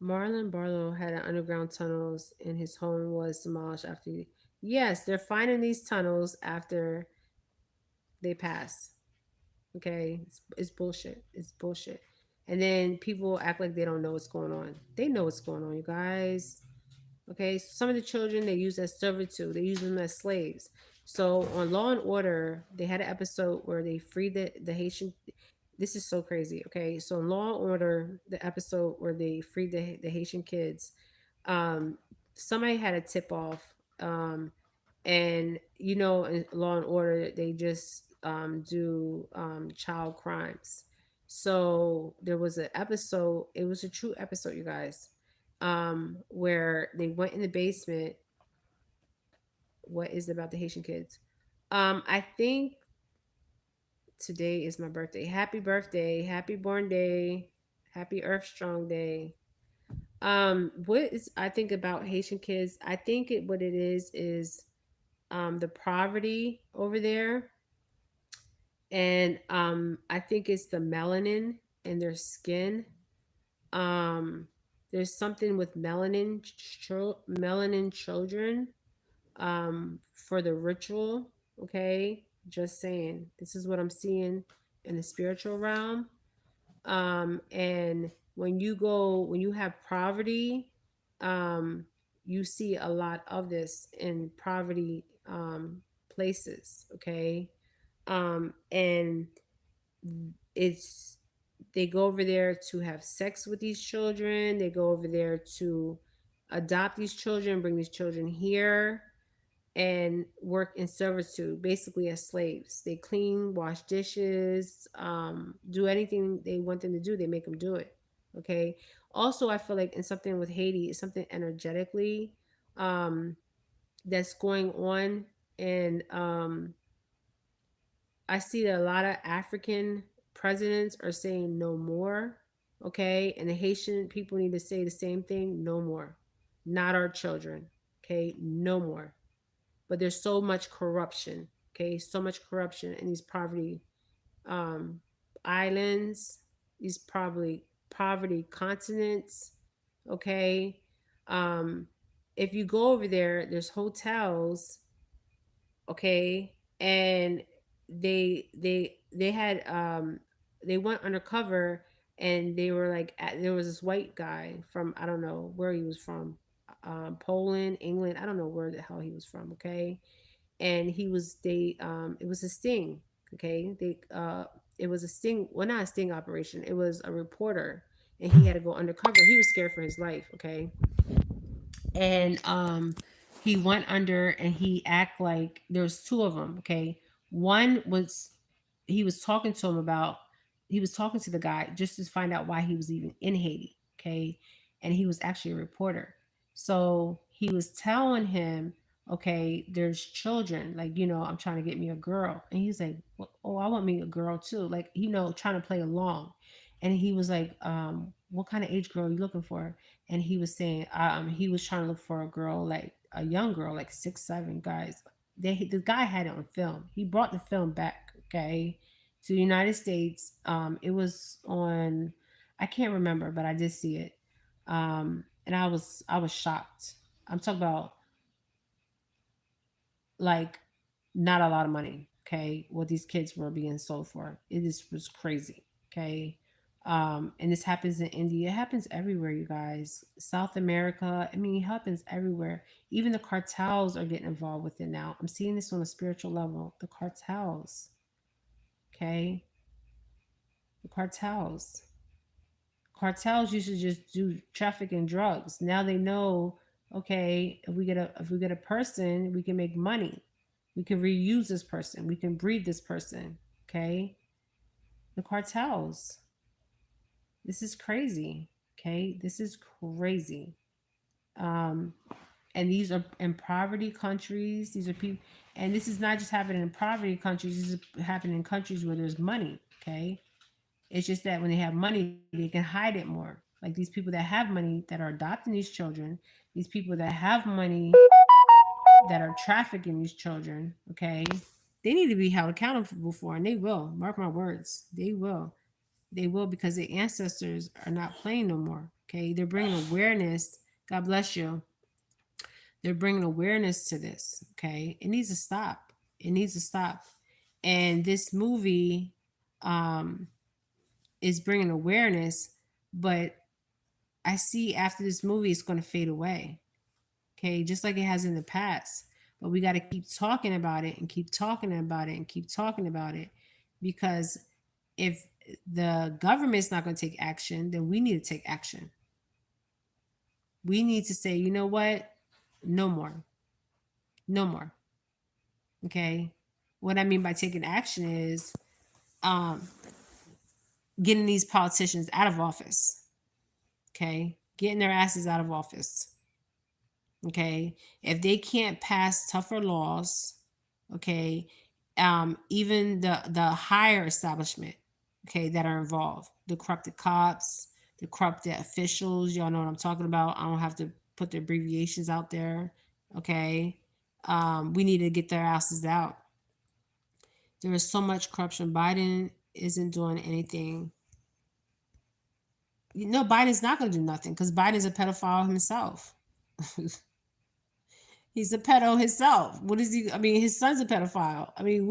S1: Marlon Barlow had an underground tunnels, and his home was demolished after. Yes, they're finding these tunnels after they pass. Okay, it's bullshit. It's bullshit. And then people act like they don't know what's going on. They know what's going on, you guys. Okay, so some of the children they use as servitude. They use them as slaves. So on Law and Order, they had an episode where they freed the Haitian. This is so crazy. Okay, so in Law and Order, the episode where they freed the Haitian kids, um, somebody had a tip off, and in Law and Order they just do child crimes. So there was an episode. It was a true episode, you guys, where they went in the basement. What is it about the Haitian kids? I think today is my birthday, happy born day, happy Earth Strong Day. What is I think about Haitian kids? I think what it is the poverty over there, and I think it's the melanin in their skin. Um, there's something with melanin children, for the ritual. Okay, just saying. This is what I'm seeing in the spiritual realm. And when you have poverty, um, you see a lot of this in poverty, places. Okay, and it's they go over there to have sex with these children. They go over there to adopt these children, bring these children here, and work in servitude, basically as slaves. They clean, wash dishes, do anything they want them to do. They make them do it. Okay. Also, I feel like in something with Haiti, it's something energetically, um, that's going on, and I see that a lot of African presidents are saying no more. Okay. And the Haitian people need to say the same thing, no more. Not our children. Okay. No more. But there's so much corruption. Okay. So much corruption in these poverty, um, islands, these probably poverty continents. Okay. Um, if you go over there, there's hotels, okay, and they had, they went undercover, and they were like there was this white guy from, I don't know where he was from, Poland, England, I don't know where the hell he was from. Okay, and he was they it was a sting. Okay, they it was a sting, well, not a sting operation, it was a reporter, and he had to go undercover. He was scared for his life. Okay, and he went under, and he act like there was two of them. Okay, one was, he was talking to him about, he was talking to the guy just to find out why he was even in Haiti. Okay, and he was actually a reporter. So he was telling him, okay, there's children, like, I'm trying to get me a girl. And he's like, well, oh, I want me a girl too, like, trying to play along. and he was like, what kind of age girl are you looking for? And he was saying, he was trying to look for a girl, like a young girl, like 6'7". Guys, the guy had it on film. He brought the film back, okay, to the United States. It was on, I can't remember, but I did see it. And I was shocked. I'm talking about, like, not a lot of money. Okay, what these kids were being sold for, it just was crazy. Okay, and this happens in India. It happens everywhere, you guys. South America. I mean, it happens everywhere. Even the cartels are getting involved with it now. I'm seeing this on a spiritual level. The cartels. Okay, the cartels. Cartels used to just do trafficking drugs. Now they know, okay, if we get a person, we can make money. We can reuse this person. We can breed this person. Okay? The cartels. This is crazy. Okay? This is crazy. Um and these are in poverty countries. These are people, and this is not just happening in poverty countries, this is happening in countries where there's money. Okay? It's just that when they have money, they can hide it more. Like these people that have money that are adopting these children, these people that have money that are trafficking these children, okay, they need to be held accountable for, and they will. Mark my words, they will. They will, because their ancestors are not playing no more. Okay, they're bringing awareness. God bless you. They're bringing awareness to this. Okay, it needs to stop. It needs to stop. And this movie, um, is bringing awareness, but I see after this movie it's going to fade away. Okay, just like it has in the past. But we got to keep talking about it and keep talking about it and keep talking about it, because if the government's not going to take action, then we need to take action. We need to say, you know what? No more. No more. Okay? What I mean by taking action is, um, getting these politicians out of office. Okay? Getting their asses out of office. Okay, if they can't pass tougher laws, okay, even the higher establishment, okay, that are involved, the corrupted cops, the corrupted officials, y'all know what I'm talking about. I don't have to put the abbreviations out there. Okay, we need to get their asses out. There is so much corruption. Biden isn't doing anything. You know, Biden's not going to do nothing because Biden's a pedophile himself. He's a pedo himself. What is he? I mean, his son's a pedophile. I mean,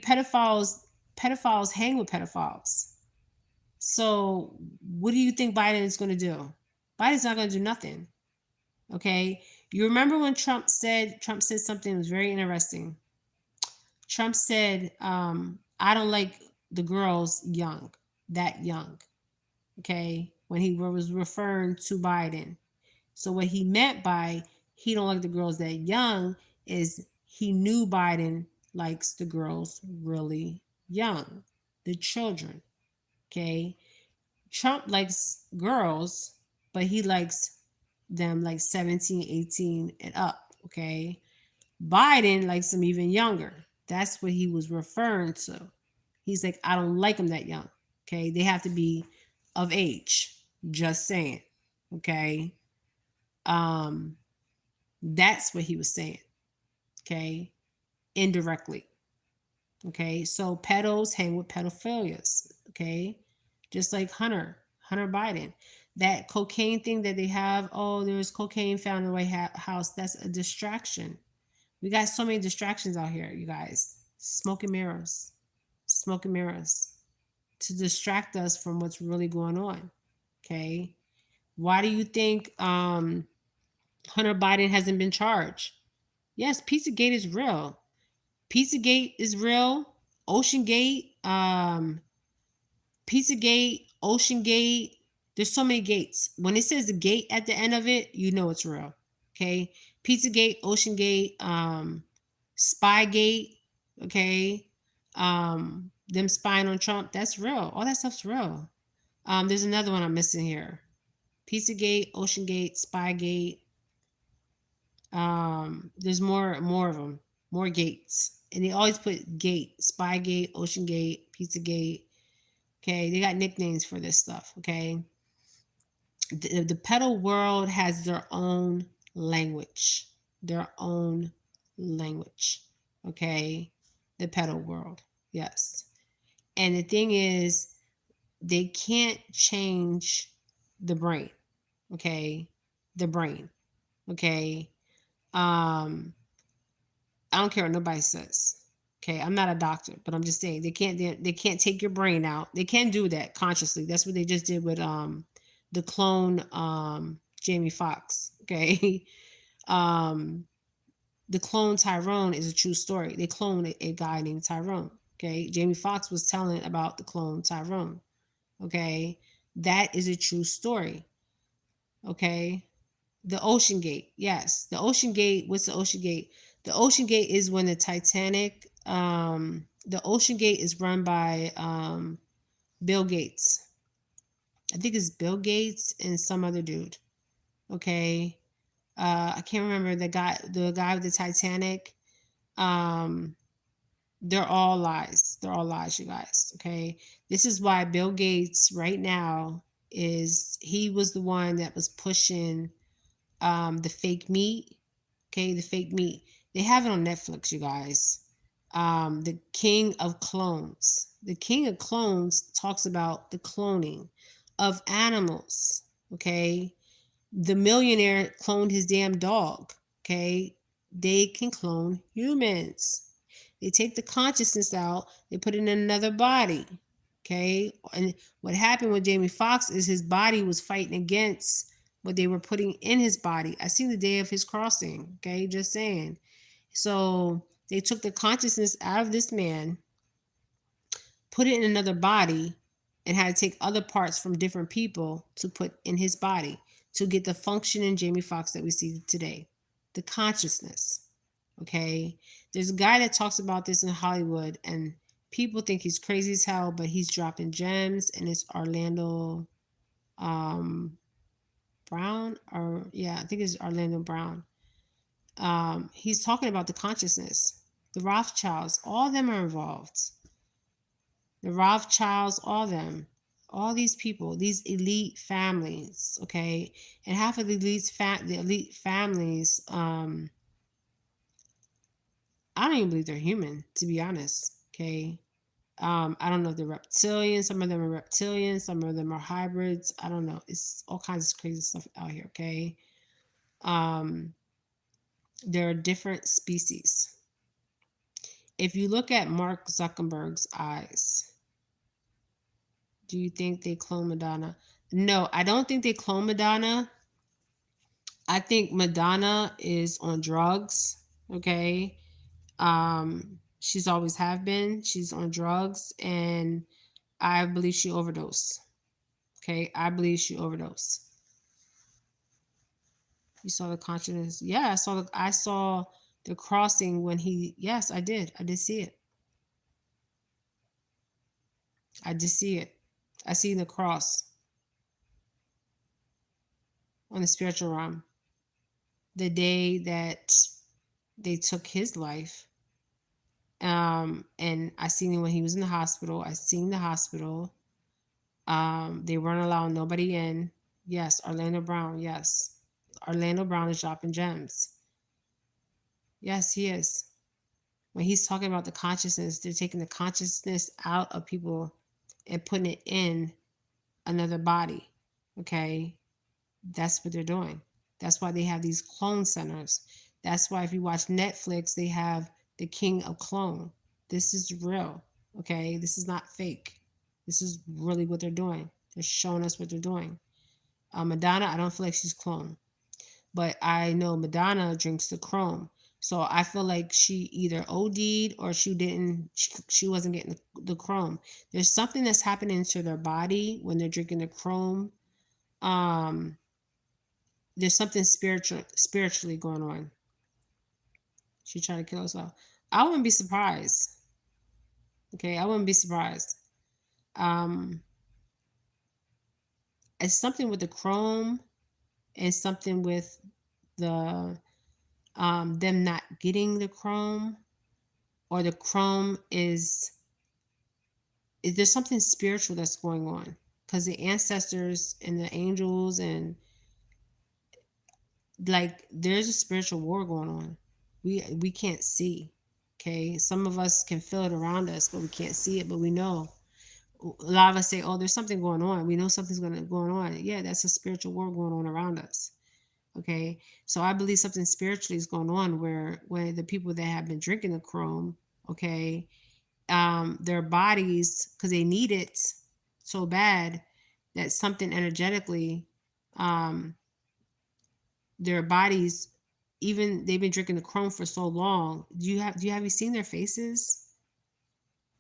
S1: pedophiles hang with pedophiles. So what do you think Biden is going to do? Biden's not going to do nothing. Okay. You remember when Trump said something that was very interesting. Trump said, I don't like the girls that young. Okay. When he was referring to Biden. So what he meant by he don't like the girls that young is he knew Biden likes the girls really young, the children. Okay. Trump likes girls, but he likes them like 17, 18 and up. Okay. Biden likes them even younger. That's what he was referring to. He's like, I don't like them that young. Okay. They have to be of age. Just saying. Okay. Um, that's what he was saying. Okay. Indirectly. Okay. So pedos hang with pedophilias. Okay. Just like Hunter Biden. That cocaine thing that they have, oh, there's cocaine found in the White House. That's a distraction. We got so many distractions out here, you guys. Smoke and mirrors. Smoke and mirrors. To distract us from what's really going on. Okay. Why do you think Hunter Biden hasn't been charged? Yes, Pizzagate is real. Pizzagate is real. Ocean Gate, Pizzagate, Ocean Gate. There's so many gates. When it says the gate at the end of it, you know it's real. Okay. Pizzagate, Ocean Gate, Spygate. Okay. Them spying on Trump. That's real. All that stuff's real. There's another one I'm missing here. Pizzagate, Ocean Gate, Spygate. There's more of them, more gates, and they always put gate, Spygate, Ocean Gate, Pizzagate. Okay, they got nicknames for this stuff. Okay, the pedal world has their own language, their own language. Okay, the pedal world, yes. And the thing is, they can't change the brain. Okay, the brain. Okay, I don't care what nobody says. Okay, I'm not a doctor, but I'm just saying they can't take your brain out. They can do that consciously. That's what they just did with the clone Jamie Foxx. Okay. um the clone Tyrone is a true story. They cloned a guy named Tyrone. Okay. Jamie Foxx was telling about the clone Tyrone. Okay. That is a true story. Okay. The Ocean Gate. Yes. The Ocean Gate. What's the Ocean Gate? The Ocean Gate is when the Titanic, the Ocean Gate is run by Bill Gates. I think it's Bill Gates and some other dude. Okay. I can't remember the guy with the Titanic. Um, they're all lies. They're all lies, you guys. Okay. This is why Bill Gates right now he was the one that was pushing the fake meat. Okay, the fake meat. They have it on Netflix, you guys. The King of Clones. The King of Clones talks about the cloning of animals. Okay, the millionaire cloned his damn dog. Okay, they can clone humans. They take the consciousness out, they put it in another body. Okay, and what happened with Jamie Foxx is his body was fighting against what they were putting in his body. I seen the day of his crossing. Okay, just saying. So they took the consciousness out of this man, put it in another body, and had to take other parts from different people to put in his body to get the function in Jamie Foxx that we see today. The consciousness. Okay. There's a guy that talks about this in Hollywood, and people think he's crazy as hell, but he's dropping gems, and it's Orlando um Brown, or yeah, I think it's Orlando Brown. He's talking about the consciousness. The Rothschilds, all of them are involved. The Rothschilds, all of them, all these people, these elite families, okay, and half of the elite families, I don't even believe they're human, to be honest. Okay, I don't know if they're reptilians. Some of them are reptilians. Some of them are hybrids. I don't know. It's all kinds of crazy stuff out here. Okay, um, there are different species. If you look at Mark Zuckerberg's eyes, do you think they clone Madonna? No, I don't think they clone Madonna. I think Madonna is on drugs. Okay. She's always have been. She's on drugs, and I believe she overdosed. Okay. I believe she overdosed. You saw the consciousness. Yeah, I saw the crossing when he yes, I did. I did see it. I did see it. I seen the cross on the spiritual realm. The day that they took his life. And I seen him when he was in the hospital. I seen the hospital. They weren't allowing nobody in. Yes, Orlando Brown. Yes, Orlando Brown is dropping gems. Yes, he is. When he's talking about the consciousness, they're taking the consciousness out of people and putting it in another body. Okay, that's what they're doing. That's why they have these clone centers. That's why if you watch Netflix, they have the King of Clone. This is real. Okay. This is not fake. This is really what they're doing. They're showing us what they're doing. Madonna, I don't feel like she's clone, but I know Madonna drinks the chrome. So I feel like she either OD'd or she wasn't getting the chrome. There's something that's happening to their body when they're drinking the chrome. Um, there's something spiritually going on. She tried to kill herself. I wouldn't be surprised. Okay, I wouldn't be surprised. Um, it's something with the chrome and something with the them not getting the chrome, or the chrome is there's something spiritual that's going on, because the ancestors and the angels and like there's a spiritual war going on. We can't see. Okay, some of us can feel it around us, but we can't see it. But we know. A lot of us say, "Oh, there's something going on." We know something's going on. Yeah, that's a spiritual war going on around us. Okay, so I believe something spiritually is going on where the people that have been drinking the chrome, okay, their bodies, because they need it so bad, that something energetically, um, their bodies, even they've been drinking the chrome for so long. Do you have you seen their faces?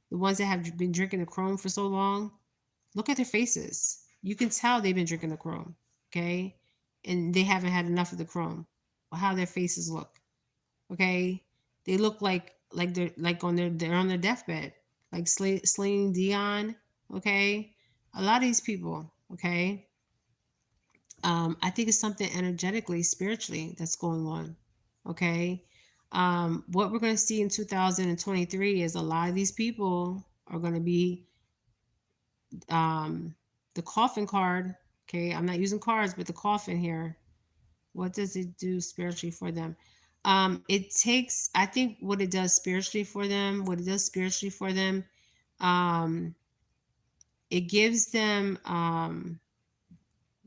S1: The ones that have been drinking the chrome for so long, look at their faces. You can tell they've been drinking the chrome, okay, and they haven't had enough of the chrome. How their faces look, okay? They look like they're like on they're on their deathbed, like Celine Dion, okay? A lot of these people, okay? I think it's something energetically, spiritually that's going on. Okay. What we're going to see in 2023 is a lot of these people are going to be um, the coffin card. Okay. I'm not using cards, but the coffin here. What does it do spiritually for them? It takes, I think what it does spiritually for them, um, it gives them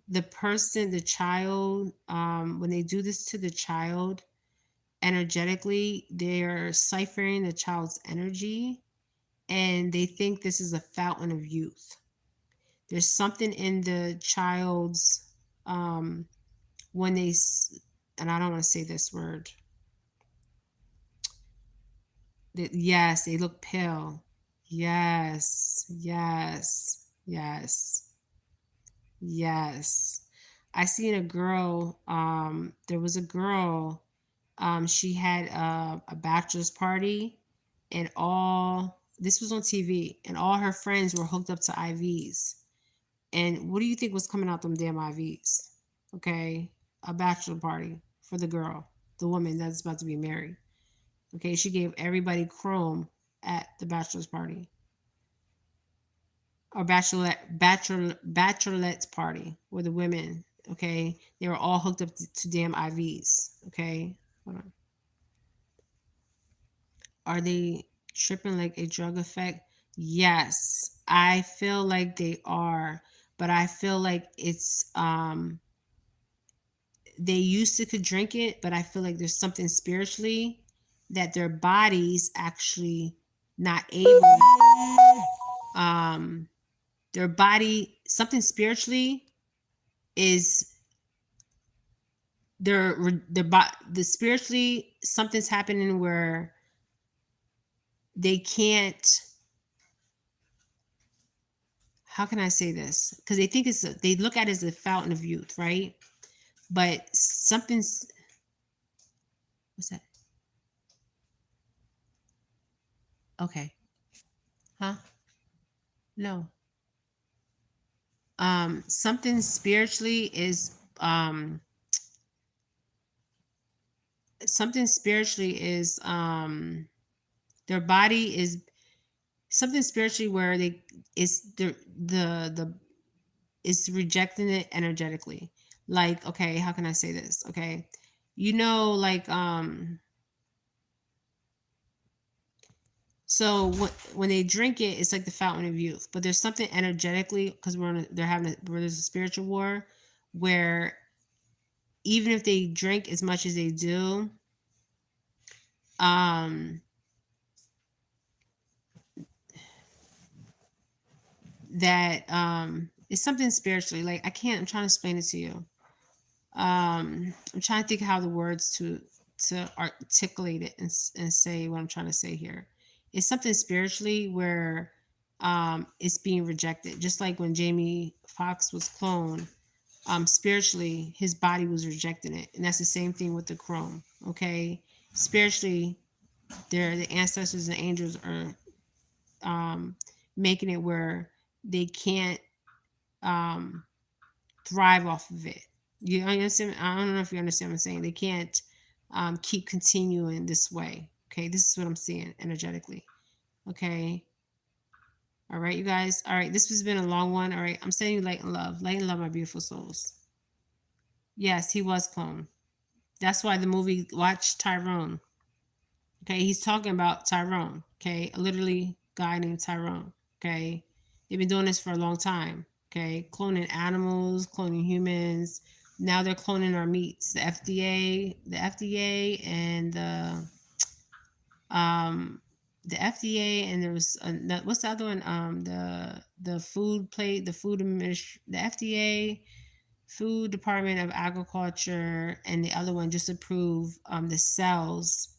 S1: the person, the child, when they do this to the child energetically, they're ciphering the child's energy and they think this is a fountain of youth. There's something in the child's, um, when and I don't want to say this word, yes, they look pale. Yes, yes, yes, yes. I seen a girl, there was a girl. She had a bachelor's party, and all this was on TV, and all her friends were hooked up to IVs. And what do you think was coming out them damn IVs? Okay, a bachelor party for the girl, the woman that's about to be married. Okay, she gave everybody chrome at the bachelor's party or bachelorette's party where the women, okay, they were all hooked up to damn IVs. Okay, hold on. Are they tripping like a drug effect? Yes, I feel like they are, but I feel like it's they used to could drink it, but I feel like there's something spiritually that their bodies actually not able um their body, something spiritually is the spiritually something's happening where they can't, how can I say this? Because they think they look at it as a fountain of youth, right? But something's, what's that? Okay. Huh? No. Something spiritually is something spiritually is their body is something spiritually where they is the is rejecting it energetically. Like, okay, how can I say this? Okay. Like so when they drink it, it's like the fountain of youth. But there's something energetically because where there's a spiritual war where even if they drink as much as they do, um, that it's something spiritually. Like I'm trying to explain it to you. I'm trying to think how the words to articulate it and say what I'm trying to say here. It's something spiritually where it's being rejected. Just like when Jamie Foxx was cloned, spiritually his body was rejecting it, and that's the same thing with the chrome. Okay, spiritually, the ancestors and angels are um, making it where they can't um, thrive off of it. You understand? I don't know if you understand what I'm saying. They can't keep continuing this way. Okay, this is what I'm seeing energetically. Okay, All right, you guys. All right, this has been a long one. All right, I'm sending you light and love, my beautiful souls. Yes, he was cloned. That's why the movie Watch Tyrone. Okay, he's talking about Tyrone. Okay, a literally guy named Tyrone. Okay, they've been doing this for a long time. Okay, cloning animals, cloning humans. Now they're cloning our meats. Um, the FDA, and there was what's the other one? The food plate, the the FDA, Food Department of Agriculture, and the other one just approved the cells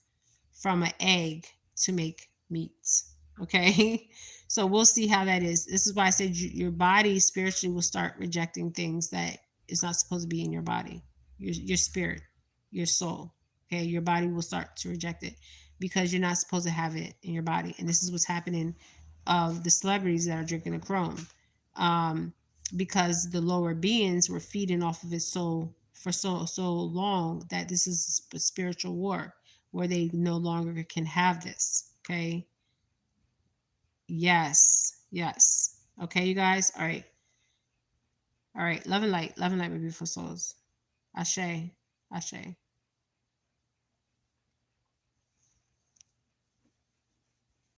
S1: from an egg to make meat. Okay. So we'll see how that is. This is why I said your body spiritually will start rejecting things that is not supposed to be in your body, your spirit, your soul. Okay. Your body will start to reject it because you're not supposed to have it in your body. And this is what's happening of the celebrities that are drinking the chrome. Um, because the lower beings were feeding off of it for so long that this is a spiritual war where they no longer can have this. Okay. Yes. Yes. Okay, you guys. All right. All right. Love and light. Love and light, my beautiful souls. Ashe. Ashe.